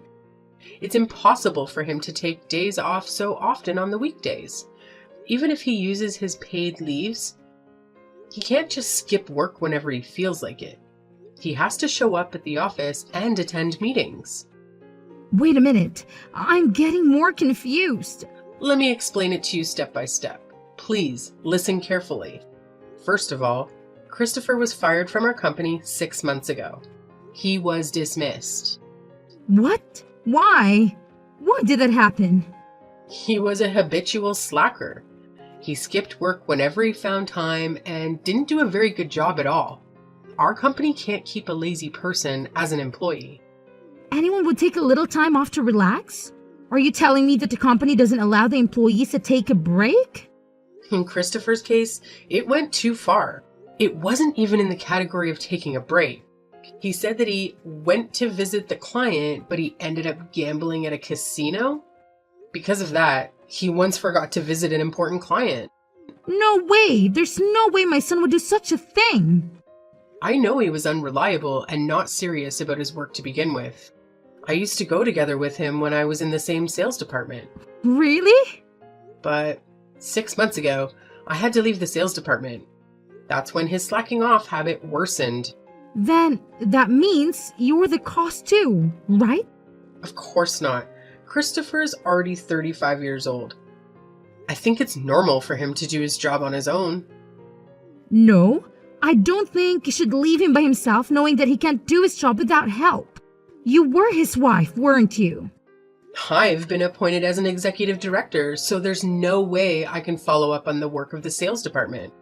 it's impossible for him to take days off so often on the weekdays. Even if he uses his paid leaves, he can't just skip work whenever he feels like it. He has to show up at the office and attend meetings.
Wait a minute. I'm getting more confused.
Let me explain it to you step by step. Please listen carefully. First of all, Christopher was fired from our company 6 months ago. He was dismissed.
What? Why? Why did that happen?
He was a habitual slacker. He skipped work whenever he found time and didn't do a very good job at all. Our company can't keep a lazy person as an employee.
Anyone would take a little time off to relax? Are you telling me that the company doesn't allow the employees to take a break?
In Christopher's case, it went too far. It wasn't even in the category of taking a break. He said that he went to visit the client, but he ended up gambling at a casino. Because of that, he once forgot to visit an important client.
No way! There's no way my son would do such a thing!
I know he was unreliable and not serious about his work to begin with. I used to go together with him when I was in the same sales department.
Really?
But 6 months ago, I had to leave the sales department. That's when his slacking off habit worsened.
Then that means you're the cause too, right?
Of course not. Christopher's already 35 years old. I think it's normal for him to do his job on his own.
No, I don't think you should leave him by himself knowing that he can't do his job without help. You were his wife, weren't you?
I've been appointed as an executive director, so there's no way I can follow up on the work of the sales department.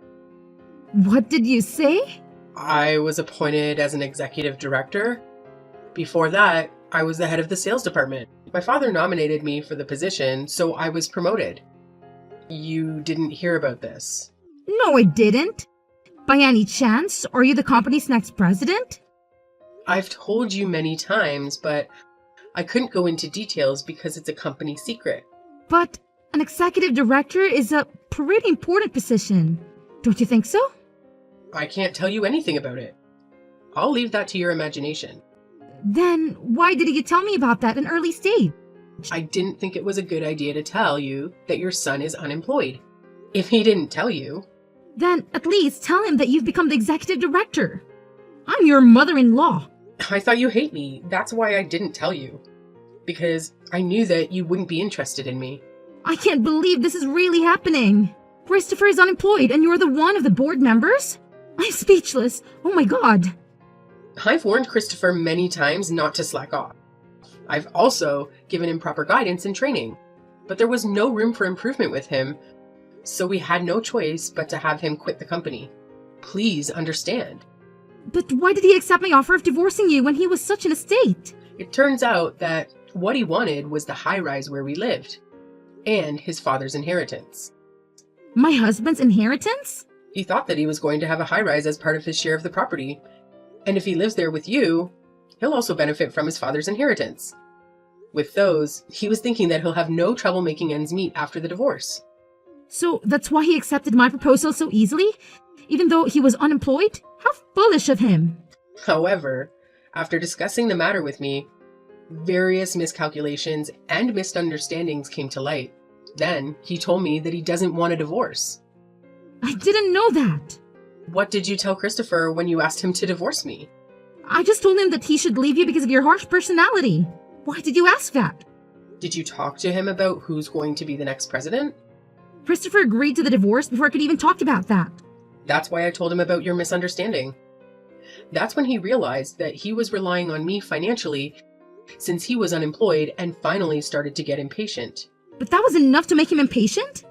What did you say?
I was appointed as an executive director. Before that, I was the head of the sales department. My father nominated me for the position, so I was promoted. You didn't hear about this.
No, I didn't. By any chance, are you the company's next president?
I've told you many times, but I couldn't go into details because it's a company secret.
But an executive director is a pretty important position. Don't you think so?
I can't tell you anything about it. I'll leave that to your imagination.
Then why didn't you tell me about that in early stage?
I didn't think it was a good idea to tell you that your son is unemployed. If he didn't tell you...
Then at least tell him that you've become the executive director. I'm your mother-in-law.
I thought you hate me. That's why I didn't tell you. Because I knew that you wouldn't be interested in me.
I can't believe this is really happening. Christopher is unemployed and you're the one of the board members? I'm speechless. Oh my god.
I've warned Christopher many times not to slack off. I've also given him proper guidance and training. But there was no room for improvement with him, so we had no choice but to have him quit the company. Please understand.
But why did he accept my offer of divorcing you when he was such in a state?
It turns out that what he wanted was the high-rise where we lived, and his father's inheritance.
My husband's inheritance?
He thought that he was going to have a high-rise as part of his share of the property, and if he lives there with you, he'll also benefit from his father's inheritance. With those, he was thinking that he'll have no trouble making ends meet after the divorce.
So that's why he accepted my proposal so easily? Even though he was unemployed? How foolish of him.
However, after discussing the matter with me, various miscalculations and misunderstandings came to light. Then he told me that he doesn't want a divorce.
I didn't know that.
What did you tell Christopher when you asked him to divorce me?
I just told him that he should leave you because of your harsh personality. Why did you ask that?
Did you talk to him about who's going to be the next president?
Christopher agreed to the divorce before I could even talk about that.
That's why I told him about your misunderstanding. That's when he realized that he was relying on me financially since he was unemployed and finally started to get impatient.
But that was enough to make him impatient?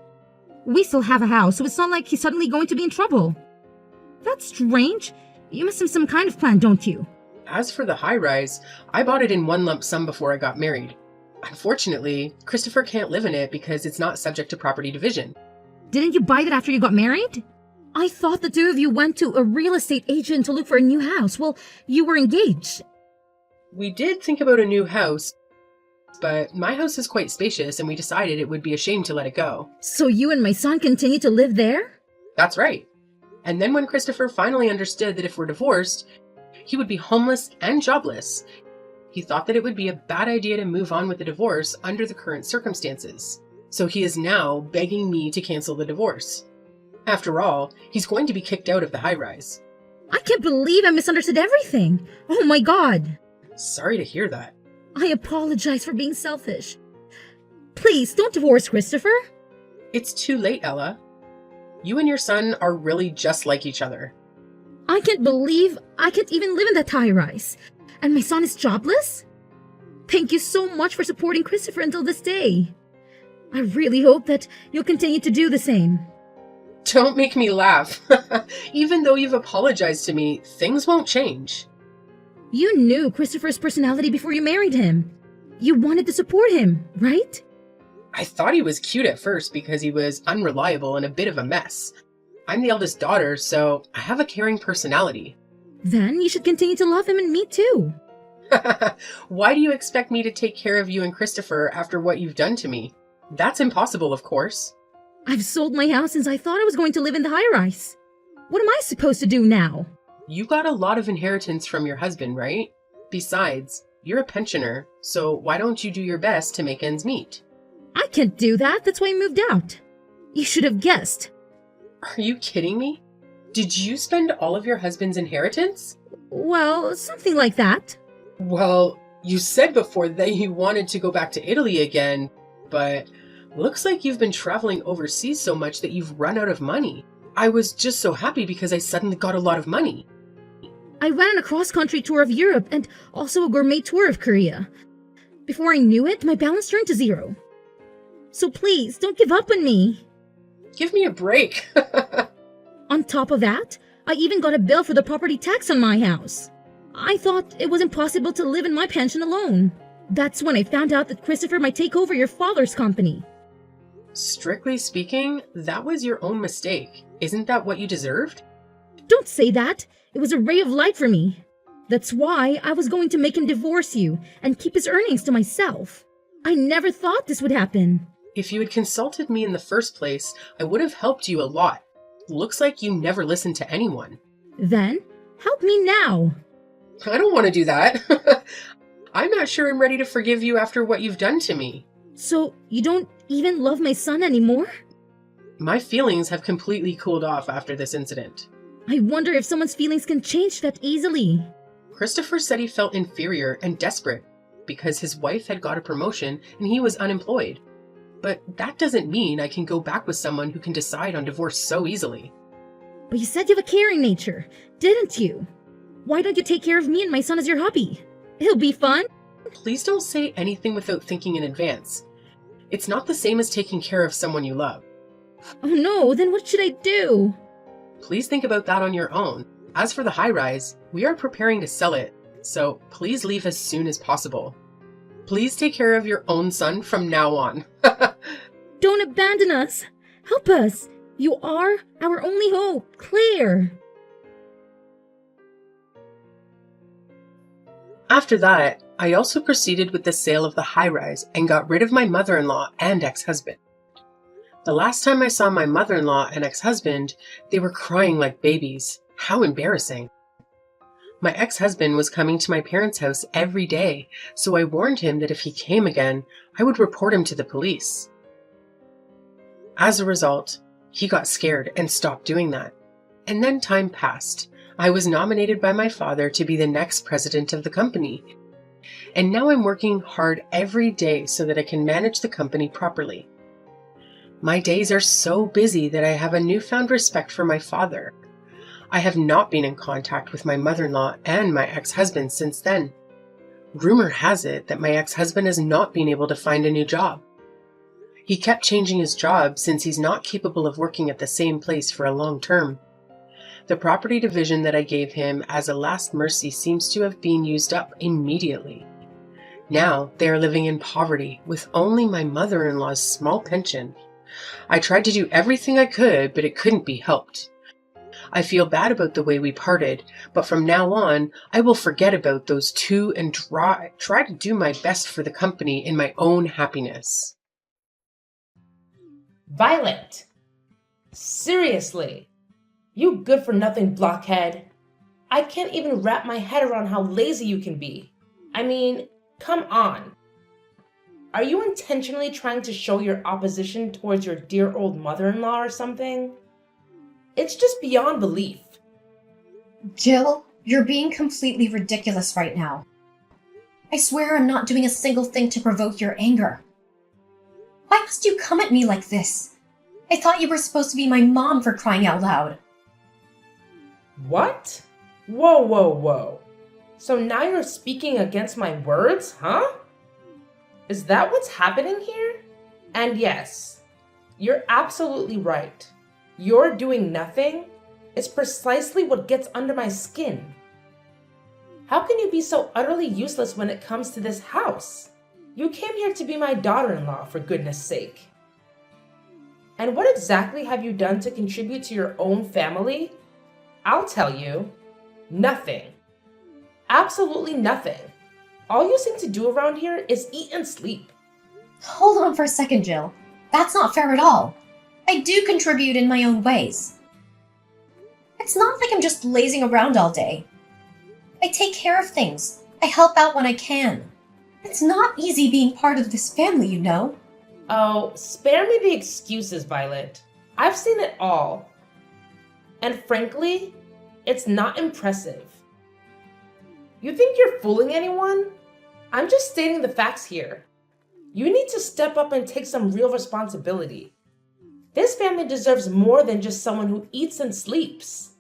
We still have a house, so it's not like he's suddenly going to be in trouble. That's strange. You must have some kind of plan, don't you?
As for the high-rise, I bought it in one lump sum before I got married. Unfortunately, Christopher can't live in it because it's not subject to property division.
Didn't you buy it after you got married? I thought the two of you went to a real estate agent to look for a new house. Well, you were engaged.
We did think about a new house, but my house is quite spacious and we decided it would be a shame to let it go.
So you and my son continue to live there?
That's right. And then when Christopher finally understood that if we're divorced, he would be homeless and jobless, he thought that it would be a bad idea to move on with the divorce under the current circumstances. So he is now begging me to cancel the divorce. After all, he's going to be kicked out of the high-rise.
I can't believe I misunderstood everything. Oh my God.
Sorry to hear that.
I apologize for being selfish. Please, don't divorce Christopher.
It's too late, Ella. You and your son are really just like each other.
I can't believe I can't even live in that high-rise. And my son is jobless? Thank you so much for supporting Christopher until this day. I really hope that you'll continue to do the same.
Don't make me laugh. Even though you've apologized to me, things won't change.
You knew Christopher's personality before you married him. You wanted to support him, right?
I thought he was cute at first because he was unreliable and a bit of a mess. I'm the eldest daughter, so I have a caring personality.
Then you should continue to love him and me too.
Why do you expect me to take care of you and Christopher after what you've done to me? That's impossible, of course.
I've sold my house since I thought I was going to live in the high-rise. What am I supposed to do now?
You got a lot of inheritance from your husband, right? Besides, you're a pensioner, so why don't you do your best to make ends meet?
I can't do that. That's why I moved out. You should have guessed.
Are you kidding me? Did you spend all of your husband's inheritance?
Well, something like that.
Well, you said before that you wanted to go back to Italy again, but looks like you've been traveling overseas so much that you've run out of money. I was just so happy because I suddenly got a lot of money.
I went on a cross-country tour of Europe and also a gourmet tour of Korea. Before I knew it, my balance turned to zero. So please, don't give up on me.
Give me a break.
On top of that, I even got a bill for the property tax on my house. I thought it was impossible to live in my pension alone. That's when I found out that Christopher might take over your father's company.
Strictly speaking, that was your own mistake. Isn't that what you deserved?
Don't say that. It was a ray of light for me. That's why I was going to make him divorce you and keep his earnings to myself. I never thought this would happen.
If you had consulted me in the first place, I would have helped you a lot. Looks like you never listened to anyone.
Then, help me now.
I don't want to do that. I'm not sure I'm ready to forgive you after what you've done to me.
So, you don't even love my son anymore?
My feelings have completely cooled off after this incident.
I wonder if someone's feelings can change that easily.
Christopher said he felt inferior and desperate because his wife had got a promotion and he was unemployed. But that doesn't mean I can go back with someone who can decide on divorce so easily.
But you said you have a caring nature, didn't you? Why don't you take care of me and my son as your hobby? It'll be fun.
Please don't say anything without thinking in advance. It's not the same as taking care of someone you love.
Oh no, then what should I do?
Please think about that on your own. As for the high-rise, we are preparing to sell it, so please leave as soon as possible. Please take care of your own son from now on.
Don't abandon us. Help us. You are our only hope, Claire.
After that, I also proceeded with the sale of the high-rise and got rid of my mother-in-law and ex-husband. The last time I saw my mother-in-law and ex-husband, they were crying like babies. How embarrassing. My ex-husband was coming to my parents' house every day, so I warned him that if he came again, I would report him to the police. As a result, he got scared and stopped doing that. And then time passed. I was nominated by my father to be the next president of the company. And now I'm working hard every day so that I can manage the company properly. My days are so busy that I have a newfound respect for my father. I have not been in contact with my mother-in-law and my ex-husband since then. Rumor has it that my ex-husband has not been able to find a new job. He kept changing his job since he's not capable of working at the same place for a long term. The property division that I gave him as a last mercy seems to have been used up immediately. Now they are living in poverty with only my mother-in-law's small pension. I tried to do everything I could, but it couldn't be helped. I feel bad about the way we parted, but from now on, I will forget about those two and try to do my best for the company in my own happiness.
Violet! Seriously? You good-for-nothing blockhead. I can't even wrap my head around how lazy you can be. I mean, come on. Are you intentionally trying to show your opposition towards your dear old mother-in-law or something? It's just beyond belief.
Jill, you're being completely ridiculous right now. I swear I'm not doing a single thing to provoke your anger. Why must you come at me like this? I thought you were supposed to be my mom, for crying out loud.
What? Whoa. So now you're speaking against my words, huh? Is that what's happening here? And yes, you're absolutely right. You're doing nothing is precisely what gets under my skin. How can you be so utterly useless when it comes to this house? You came here to be my daughter-in-law, for goodness sake. And what exactly have you done to contribute to your own family? I'll tell you, nothing. Absolutely nothing. All you seem to do around here is eat and sleep.
Hold on for a second, Jill. That's not fair at all. I do contribute in my own ways. It's not like I'm just lazing around all day. I take care of things. I help out when I can. It's not easy being part of this family, you know.
Oh, spare me the excuses, Violet. I've seen it all. And frankly, it's not impressive. You think you're fooling anyone? I'm just stating the facts here. You need to step up and take some real responsibility. This family deserves more than just someone who eats and sleeps.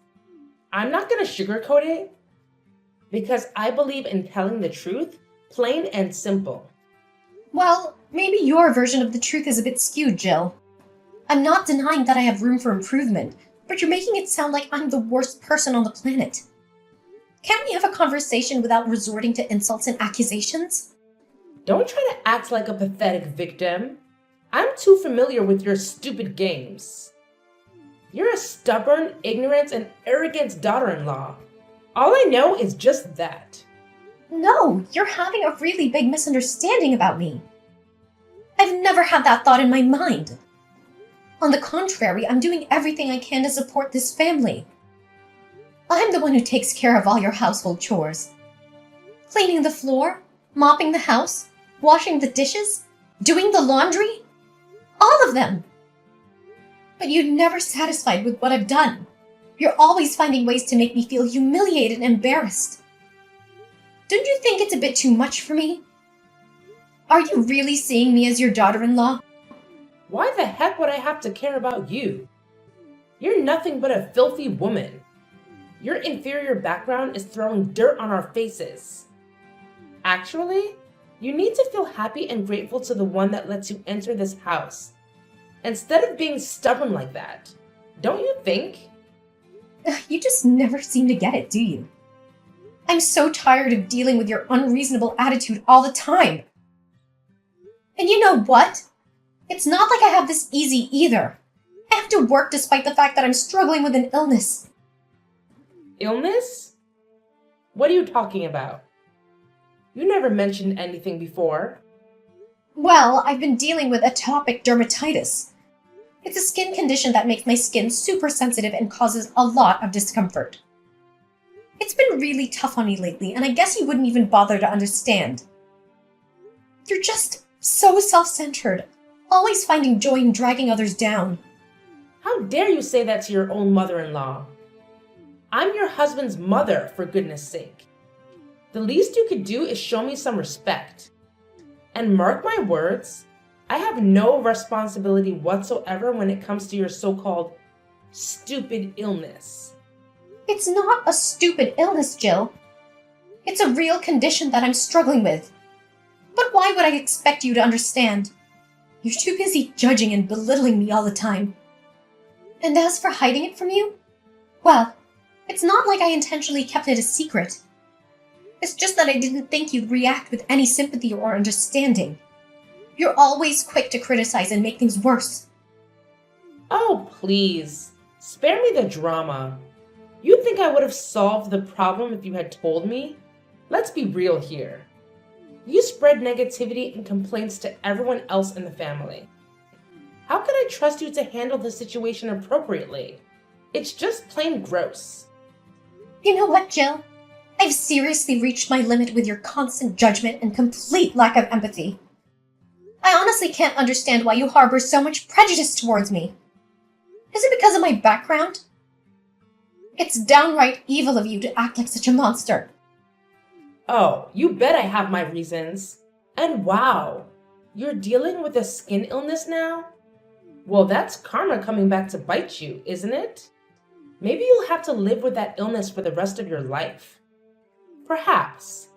I'm not going to sugarcoat it, because I believe in telling the truth, plain and simple.
Well, maybe your version of the truth is a bit skewed, Jill. I'm not denying that I have room for improvement, but you're making it sound like I'm the worst person on the planet. Can't we have a conversation without resorting to insults and accusations?
Don't try to act like a pathetic victim. I'm too familiar with your stupid games. You're a stubborn, ignorant, and arrogant daughter-in-law. All I know is just that.
No, you're having a really big misunderstanding about me. I've never had that thought in my mind. On the contrary, I'm doing everything I can to support this family. I'm the one who takes care of all your household chores. Cleaning the floor, mopping the house, washing the dishes, doing the laundry. All of them. But you're never satisfied with what I've done. You're always finding ways to make me feel humiliated and embarrassed. Don't you think it's a bit too much for me? Are you really seeing me as your daughter-in-law?
Why the heck would I have to care about you? You're nothing but a filthy woman. Your inferior background is throwing dirt on our faces. Actually, you need to feel happy and grateful to the one that lets you enter this house, instead of being stubborn like that. Don't you think?
You just never seem to get it, do you? I'm so tired of dealing with your unreasonable attitude all the time. And you know what? It's not like I have this easy either. I have to work despite the fact that I'm struggling with an illness.
Illness? What are you talking about? You never mentioned anything before.
Well, I've been dealing with atopic dermatitis. It's a skin condition that makes my skin super sensitive and causes a lot of discomfort. It's been really tough on me lately, and I guess you wouldn't even bother to understand. You're just so self-centered, always finding joy in dragging others down.
How dare you say that to your own mother-in-law? I'm your husband's mother, for goodness sake. The least you could do is show me some respect. And mark my words, I have no responsibility whatsoever when it comes to your so-called stupid illness.
It's not a stupid illness, Jill. It's a real condition that I'm struggling with. But why would I expect you to understand? You're too busy judging and belittling me all the time. And as for hiding it from you, well, it's not like I intentionally kept it a secret. It's just that I didn't think you'd react with any sympathy or understanding. You're always quick to criticize and make things worse.
Oh, please. Spare me the drama. You think I would have solved the problem if you had told me? Let's be real here. You spread negativity and complaints to everyone else in the family. How can I trust you to handle the situation appropriately? It's just plain gross.
You know what, Jill? I've seriously reached my limit with your constant judgment and complete lack of empathy. I honestly can't understand why you harbor so much prejudice towards me. Is it because of my background? It's downright evil of you to act like such a monster.
Oh, you bet I have my reasons. And wow, you're dealing with a skin illness now? Well, that's karma coming back to bite you, isn't it? Maybe you'll have to live with that illness for the rest of your life. Perhaps.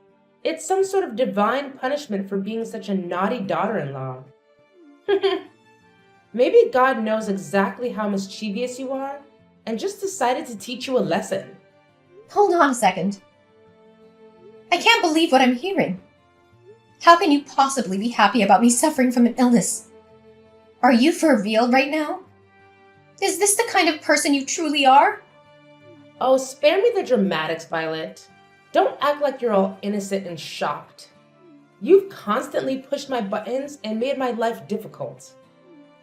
It's some sort of divine punishment for being such a naughty daughter-in-law. Maybe God knows exactly how mischievous you are and just decided to teach you a lesson.
Hold on a second. I can't believe what I'm hearing. How can you possibly be happy about me suffering from an illness? Are you for real right now? Is this the kind of person you truly are?
Oh, spare me the dramatics, Violet. Don't act like you're all innocent and shocked. You've constantly pushed my buttons and made my life difficult.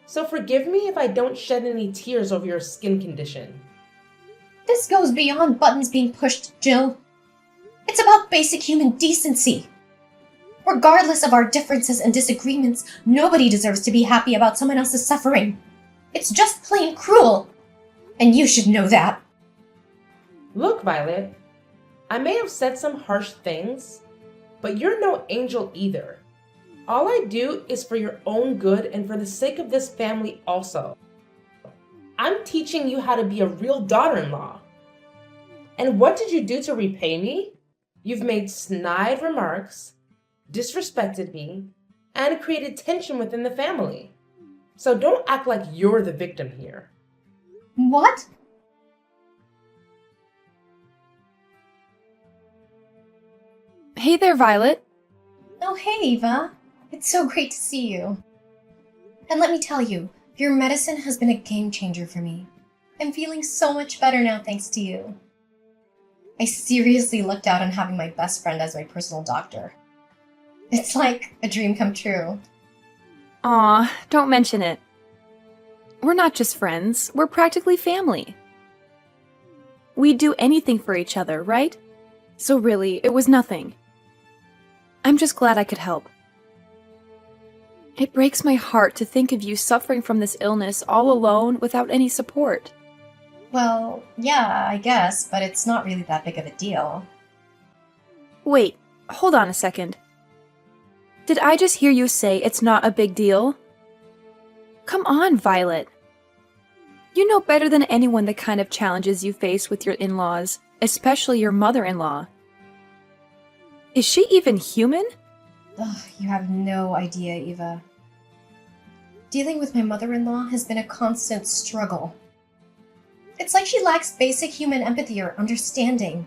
So forgive me if I don't shed any tears over your skin condition.
This goes beyond buttons being pushed, Jill. It's about basic human decency. Regardless of our differences and disagreements, nobody deserves to be happy about someone else's suffering. It's just plain cruel. And you should know that.
Look, Violet, I may have said some harsh things, but you're no angel either. All I do is for your own good and for the sake of this family also. I'm teaching you how to be a real daughter-in-law. And what did you do to repay me? You've made snide remarks, disrespected me, and created tension within the family. So don't act like you're the victim here.
What?
Hey there, Violet.
Oh, hey, Eva. It's so great to see you. And let me tell you, your medicine has been a game changer for me. I'm feeling so much better now thanks to you. I seriously lucked out on having my best friend as my personal doctor. It's like a dream come true.
Aw, don't mention it. We're not just friends, we're practically family. We'd do anything for each other, right? So really, it was nothing. I'm just glad I could help. It breaks my heart to think of you suffering from this illness all alone without any support.
Well, yeah, I guess, but it's not really that big of a deal.
Wait, hold on a second. Did I just hear you say it's not a big deal? Come on, Violet. You know better than anyone the kind of challenges you face with your in-laws, especially your mother-in-law. Is she even human?
Ugh, you have no idea, Eva. Dealing with my mother-in-law has been a constant struggle. It's like she lacks basic human empathy or understanding.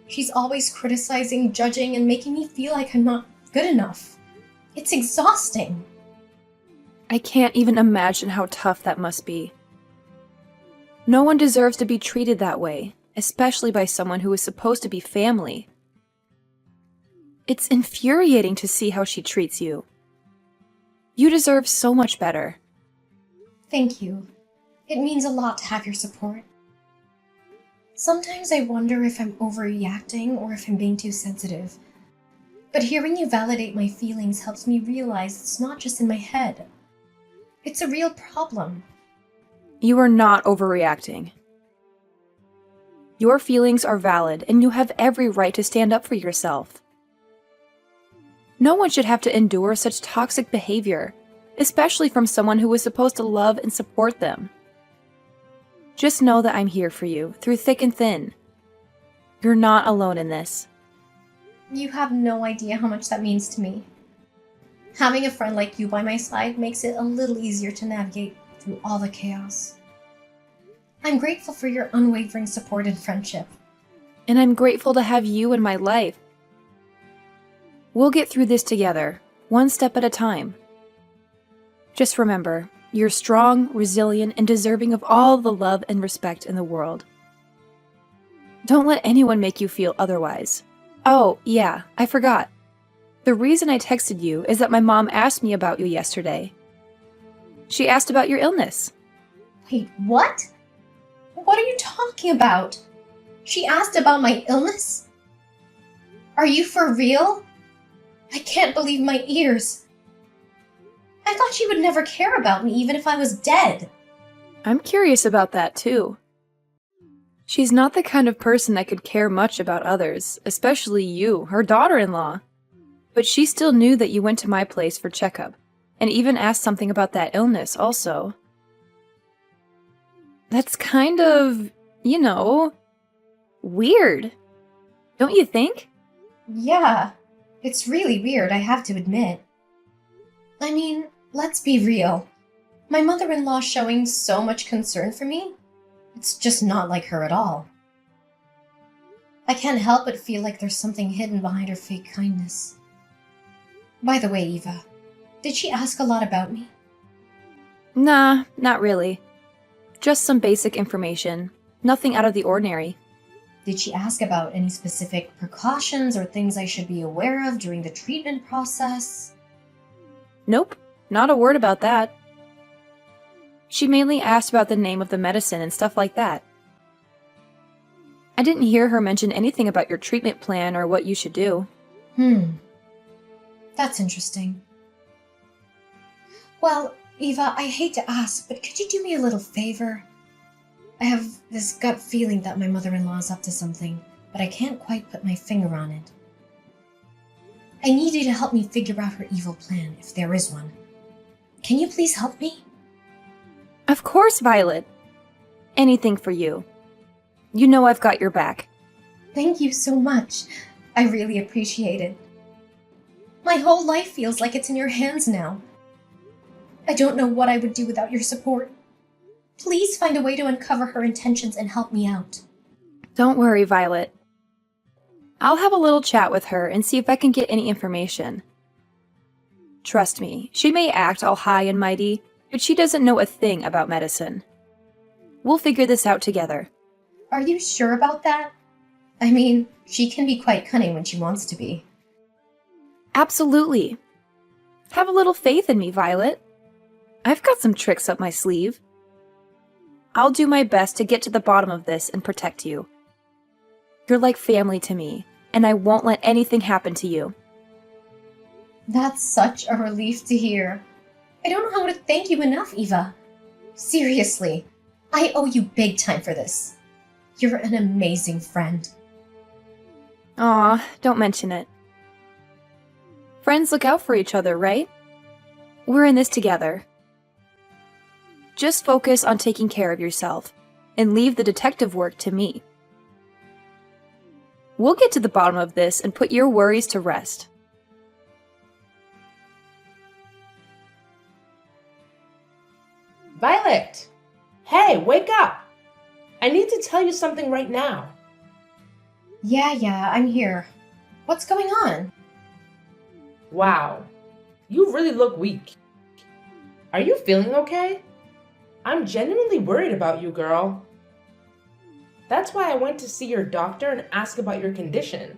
She's always criticizing, judging, and making me feel like I'm not good enough. It's exhausting.
I can't even imagine how tough that must be. No one deserves to be treated that way, especially by someone who is supposed to be family. It's infuriating to see how she treats you. You deserve so much better.
Thank you. It means a lot to have your support. Sometimes I wonder if I'm overreacting or if I'm being too sensitive. But hearing you validate my feelings helps me realize it's not just in my head. It's a real problem.
You are not overreacting. Your feelings are valid, and you have every right to stand up for yourself. No one should have to endure such toxic behavior, especially from someone who was supposed to love and support them. Just know that I'm here for you, through thick and thin. You're not alone in this.
You have no idea how much that means to me. Having a friend like you by my side makes it a little easier to navigate through all the chaos. I'm grateful for your unwavering support and friendship.
And I'm grateful to have you in my life. We'll get through this together, one step at a time. Just remember, you're strong, resilient, and deserving of all the love and respect in the world. Don't let anyone make you feel otherwise. Oh, yeah, I forgot. The reason I texted you is that my mom asked me about you yesterday. She asked about your illness.
Wait, what? What are you talking about? She asked about my illness? Are you for real? I can't believe my ears. I thought she would never care about me even if I was dead.
I'm curious about that too. She's not the kind of person that could care much about others, especially you, her daughter-in-law. But she still knew that you went to my place for checkup, and even asked something about that illness also. That's kind of, weird. Don't you think?
Yeah, it's really weird, I have to admit. I mean, let's be real. My mother-in-law showing so much concern for me? It's just not like her at all. I can't help but feel like there's something hidden behind her fake kindness. By the way, Eva, did she ask a lot about me?
Nah, not really. Just some basic information. Nothing out of the ordinary.
Did she ask about any specific precautions or things I should be aware of during the treatment process?
Nope, not a word about that. She mainly asked about the name of the medicine and stuff like that. I didn't hear her mention anything about your treatment plan or what you should do.
That's interesting. Well, Eva, I hate to ask, but could you do me a little favor? I have this gut feeling that my mother-in-law is up to something, but I can't quite put my finger on it. I need you to help me figure out her evil plan, if there is one. Can you please help me?
Of course, Violet. Anything for you. You know I've got your back.
Thank you so much. I really appreciate it. My whole life feels like it's in your hands now. I don't know what I would do without your support. Please find a way to uncover her intentions and help me out.
Don't worry, Violet. I'll have a little chat with her and see if I can get any information. Trust me, she may act all high and mighty, but she doesn't know a thing about medicine. We'll figure this out together.
Are you sure about that? I mean, she can be quite cunning when she wants to be.
Absolutely. Have a little faith in me, Violet. I've got some tricks up my sleeve. I'll do my best to get to the bottom of this and protect you. You're like family to me, and I won't let anything happen to you.
That's such a relief to hear. I don't know how to thank you enough, Eva. Seriously, I owe you big time for this. You're an amazing friend.
Aw, don't mention it. Friends look out for each other, right? We're in this together. Just focus on taking care of yourself, and leave the detective work to me. We'll get to the bottom of this and put your worries to rest.
Violet! Hey, wake up! I need to tell you something right now.
Yeah, I'm here. What's going on?
Wow, you really look weak. Are you feeling okay? I'm genuinely worried about you, girl. That's why I went to see your doctor and ask about your condition.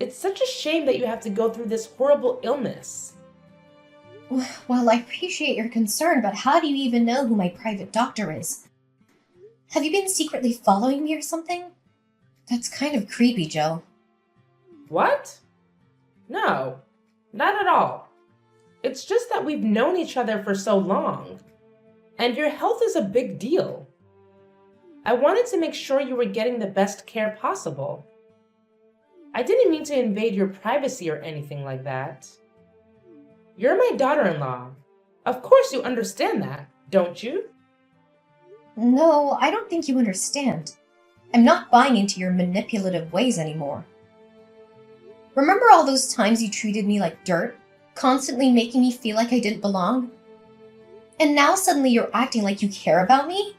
It's such a shame that you have to go through this horrible illness.
Well, I appreciate your concern, but how do you even know who my private doctor is? Have you been secretly following me or something? That's kind of creepy, Joe.
What? No, not at all. It's just that we've known each other for so long, and your health is a big deal. I wanted to make sure you were getting the best care possible. I didn't mean to invade your privacy or anything like that. You're my daughter-in-law. Of course you understand that, don't you?
No, I don't think you understand. I'm not buying into your manipulative ways anymore. Remember all those times you treated me like dirt, constantly making me feel like I didn't belong? And now suddenly you're acting like you care about me?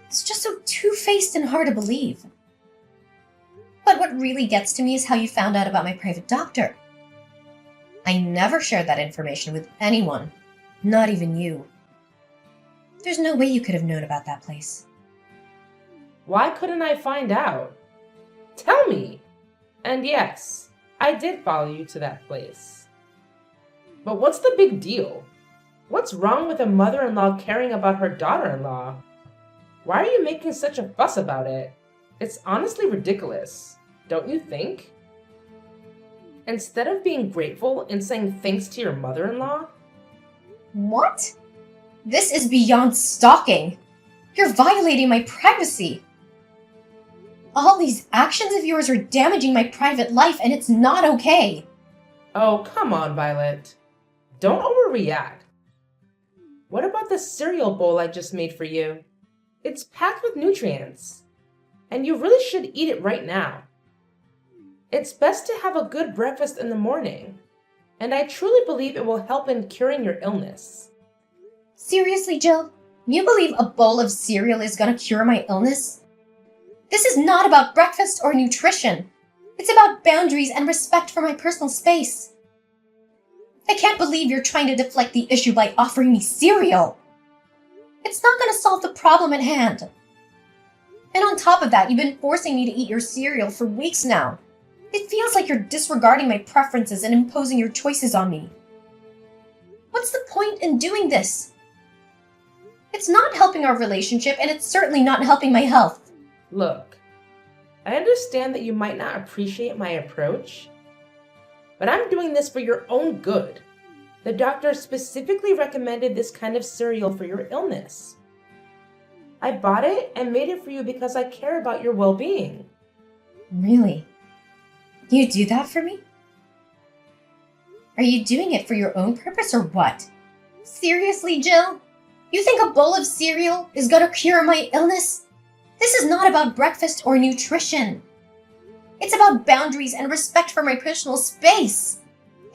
It's just so two-faced and hard to believe. But what really gets to me is how you found out about my private doctor. I never shared that information with anyone, not even you. There's no way you could have known about that place.
Why couldn't I find out? Tell me! And yes, I did follow you to that place. But what's the big deal? What's wrong with a mother-in-law caring about her daughter-in-law? Why are you making such a fuss about it? It's honestly ridiculous, don't you think? Instead of being grateful and saying thanks to your mother-in-law?
What? This is beyond stalking. You're violating my privacy. All these actions of yours are damaging my private life, and it's not okay.
Oh, come on, Violet. Don't overreact. What about the cereal bowl I just made for you? It's packed with nutrients, and you really should eat it right now. It's best to have a good breakfast in the morning, and I truly believe it will help in curing your illness.
Seriously, Jill? You believe a bowl of cereal is gonna cure my illness? This is not about breakfast or nutrition. It's about boundaries and respect for my personal space. I can't believe you're trying to deflect the issue by offering me cereal. It's not gonna solve the problem at hand. And on top of that, you've been forcing me to eat your cereal for weeks now. It feels like you're disregarding my preferences and imposing your choices on me. What's the point in doing this? It's not helping our relationship, and it's certainly not helping my health.
Look, I understand that you might not appreciate my approach, but I'm doing this for your own good. The doctor specifically recommended this kind of cereal for your illness. I bought it and made it for you because I care about your well-being.
Really? You do that for me? Are you doing it for your own purpose or what? Seriously, Jill? You think a bowl of cereal is gonna cure my illness? This is not about breakfast or nutrition. It's about boundaries and respect for my personal space.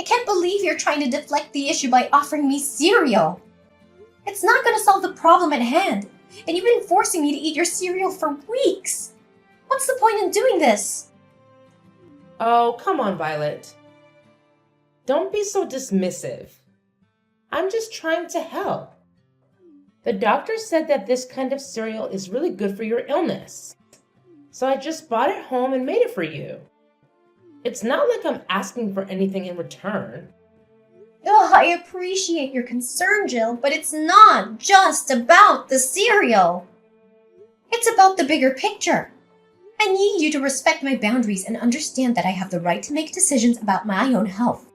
I can't believe you're trying to deflect the issue by offering me cereal. It's not gonna solve the problem at hand, and you've been forcing me to eat your cereal for weeks. What's the point in doing this?
Oh, come on, Violet. Don't be so dismissive. I'm just trying to help. The doctor said that this kind of cereal is really good for your illness. So I just bought it home and made it for you. It's not like I'm asking for anything in return.
Ugh, I appreciate your concern, Jill, but it's not just about the cereal. It's about the bigger picture. I need you to respect my boundaries and understand that I have the right to make decisions about my own health.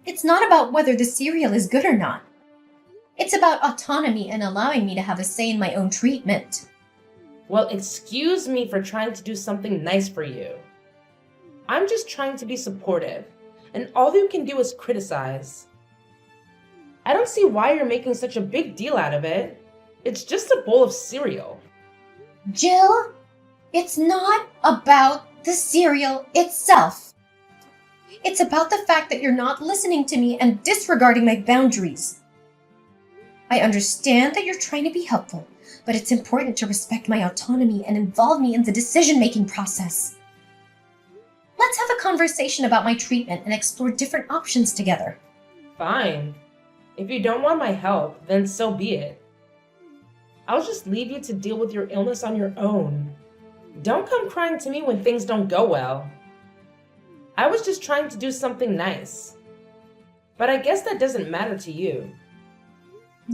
It's not about whether the cereal is good or not. It's about autonomy and allowing me to have a say in my own treatment.
Well, excuse me for trying to do something nice for you. I'm just trying to be supportive, and all you can do is criticize. I don't see why you're making such a big deal out of it. It's just a bowl of cereal.
Jill, it's not about the cereal itself. It's about the fact that you're not listening to me and disregarding my boundaries. I understand that you're trying to be helpful, but it's important to respect my autonomy and involve me in the decision-making process. Let's have a conversation about my treatment and explore different options together.
Fine. If you don't want my help, then so be it. I'll just leave you to deal with your illness on your own. Don't come crying to me when things don't go well. I was just trying to do something nice. But I guess that doesn't matter to you.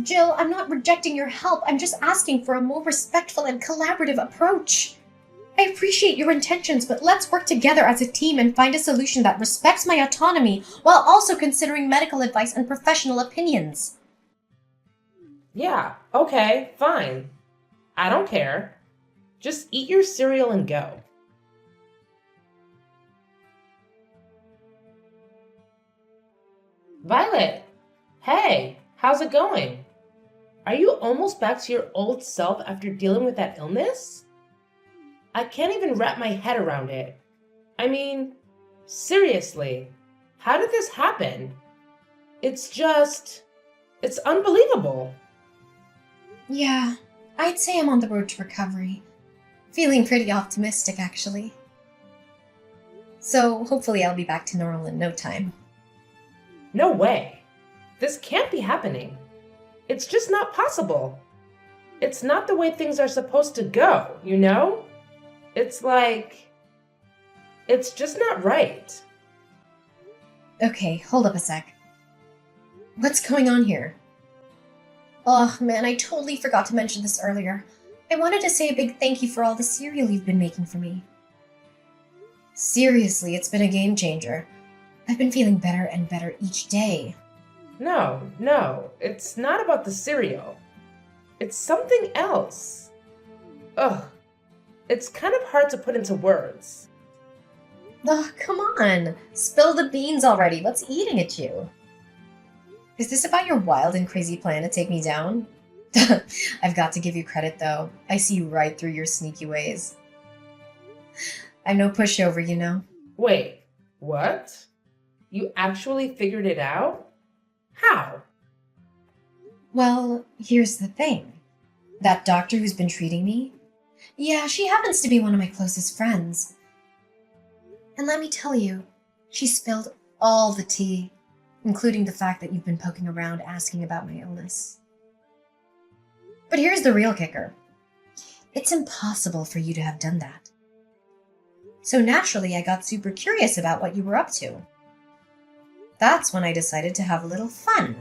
Jill, I'm not rejecting your help. I'm just asking for a more respectful and collaborative approach. I appreciate your intentions, but let's work together as a team and find a solution that respects my autonomy while also considering medical advice and professional opinions.
Yeah, okay, fine. I don't care. Just eat your cereal and go. Violet, hey, how's it going? Are you almost back to your old self after dealing with that illness? I can't even wrap my head around it. I mean, seriously, how did this happen? It's unbelievable.
Yeah, I'd say I'm on the road to recovery. Feeling pretty optimistic, actually. So hopefully I'll be back to normal in no time.
No way. This can't be happening. It's just not possible. It's not the way things are supposed to go, you know? It's just not right.
Okay, hold up a sec. What's going on here? Oh man, I totally forgot to mention this earlier. I wanted to say a big thank you for all the cereal you've been making for me. Seriously, it's been a game changer. I've been feeling better and better each day.
No, it's not about the cereal. It's something else. Ugh, it's kind of hard to put into words.
Oh, come on. Spill the beans already. What's eating at you? Is this about your wild and crazy plan to take me down? I've got to give you credit, though. I see right through your sneaky ways. I'm no pushover, you know.
Wait, what? You actually figured it out? How?
Well, here's the thing. That doctor who's been treating me? Yeah, she happens to be one of my closest friends. And let me tell you, she spilled all the tea, including the fact that you've been poking around asking about my illness. But here's the real kicker. It's impossible for you to have done that. So naturally, I got super curious about what you were up to. That's when I decided to have a little fun.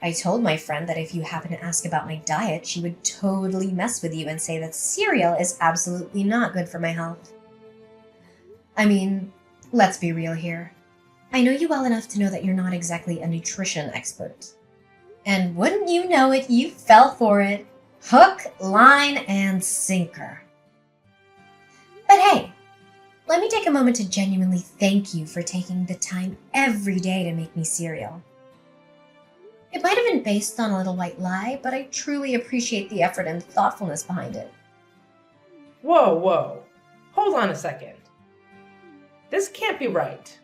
I told my friend that if you happen to ask about my diet, she would totally mess with you and say that cereal is absolutely not good for my health. I mean, let's be real here. I know you well enough to know that you're not exactly a nutrition expert. And wouldn't you know it, you fell for it. Hook, line, and sinker. But hey, let me take a moment to genuinely thank you for taking the time every day to make me cereal. It might have been based on a little white lie, but I truly appreciate the effort and thoughtfulness behind it.
Whoa. Hold on a second. This can't be right.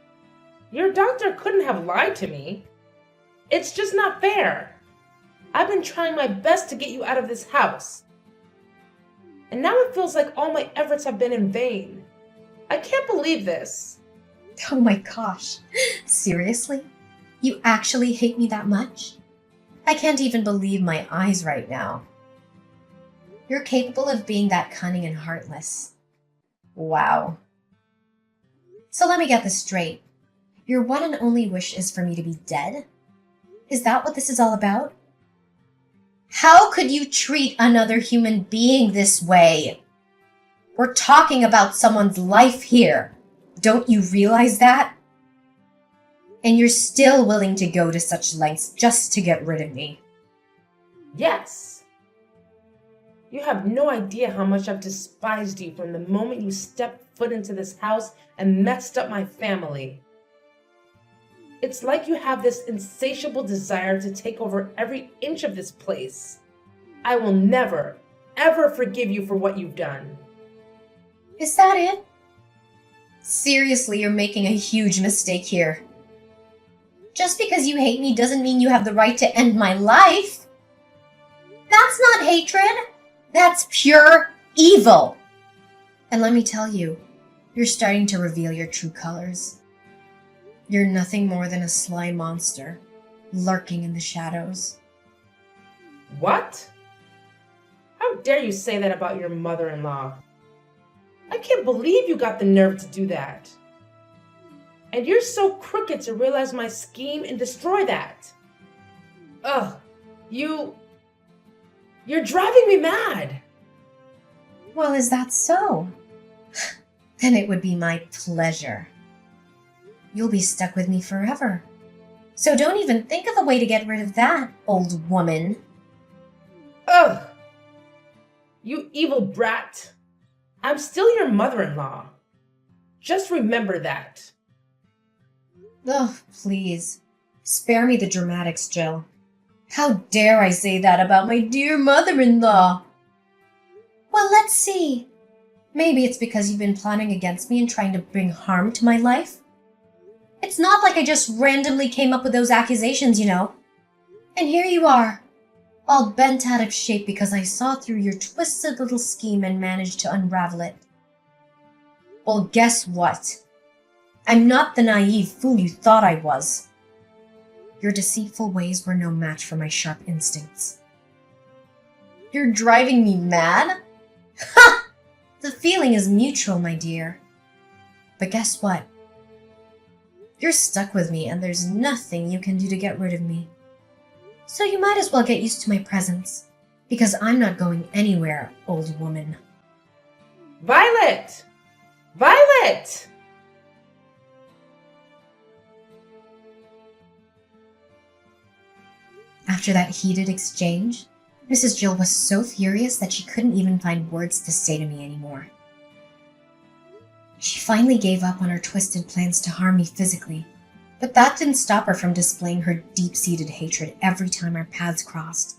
Your doctor couldn't have lied to me. It's just not fair. I've been trying my best to get you out of this house. And now it feels like all my efforts have been in vain. I can't believe this.
Oh my gosh. Seriously? You actually hate me that much? I can't even believe my eyes right now. You're capable of being that cunning and heartless. Wow. So let me get this straight. Your one and only wish is for me to be dead? Is that what this is all about? How could you treat another human being this way? We're talking about someone's life here. Don't you realize that? And you're still willing to go to such lengths just to get rid of me.
Yes. You have no idea how much I've despised you from the moment you stepped foot into this house and messed up my family. It's like you have this insatiable desire to take over every inch of this place. I will never, ever forgive you for what you've done.
Is that it? Seriously, you're making a huge mistake here. Just because you hate me doesn't mean you have the right to end my life. That's not hatred. That's pure evil. And let me tell you, you're starting to reveal your true colors. You're nothing more than a sly monster, lurking in the shadows.
What? How dare you say that about your mother-in-law? I can't believe you got the nerve to do that. And you're so crooked to realize my scheme and destroy that. Ugh, you're driving me mad.
Well, is that so? Then it would be my pleasure. You'll be stuck with me forever. So don't even think of a way to get rid of that, old woman.
Ugh, you evil brat. I'm still your mother-in-law. Just remember that.
Oh, please. Spare me the dramatics, Jill. How dare I say that about my dear mother-in-law? Well, let's see. Maybe it's because you've been planning against me and trying to bring harm to my life. It's not like I just randomly came up with those accusations, you know. And here you are, all bent out of shape because I saw through your twisted little scheme and managed to unravel it. Well, guess what? I'm not the naive fool you thought I was. Your deceitful ways were no match for my sharp instincts. You're driving me mad? Ha! The feeling is mutual, my dear. But guess what? You're stuck with me and there's nothing you can do to get rid of me. So you might as well get used to my presence, because I'm not going anywhere, old woman.
Violet! Violet!
After that heated exchange, Mrs. Jill was so furious that she couldn't even find words to say to me anymore. She finally gave up on her twisted plans to harm me physically, but that didn't stop her from displaying her deep-seated hatred every time our paths crossed.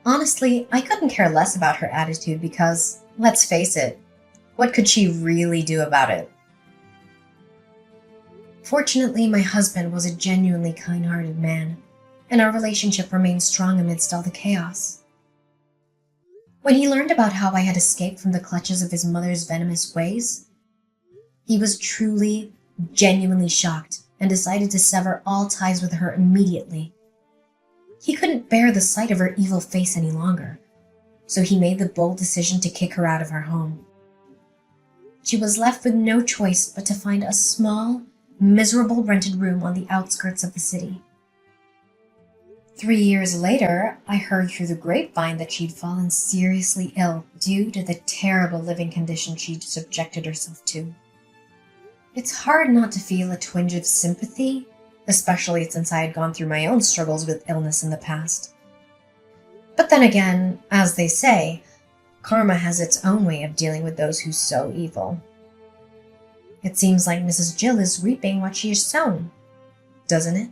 Honestly, I couldn't care less about her attitude because, let's face it, what could she really do about it? Fortunately, my husband was a genuinely kind-hearted man, and our relationship remained strong amidst all the chaos. When he learned about how I had escaped from the clutches of his mother's venomous ways, he was truly, genuinely shocked and decided to sever all ties with her immediately. He couldn't bear the sight of her evil face any longer, so he made the bold decision to kick her out of our home. She was left with no choice but to find a small, miserable rented room on the outskirts of the city. 3 years later, I heard through the grapevine that she'd fallen seriously ill due to the terrible living conditions she'd subjected herself to. It's hard not to feel a twinge of sympathy, especially since I had gone through my own struggles with illness in the past. But then again, as they say, karma has its own way of dealing with those who sow evil. It seems like Mrs. Jill is reaping what she has sown, doesn't it?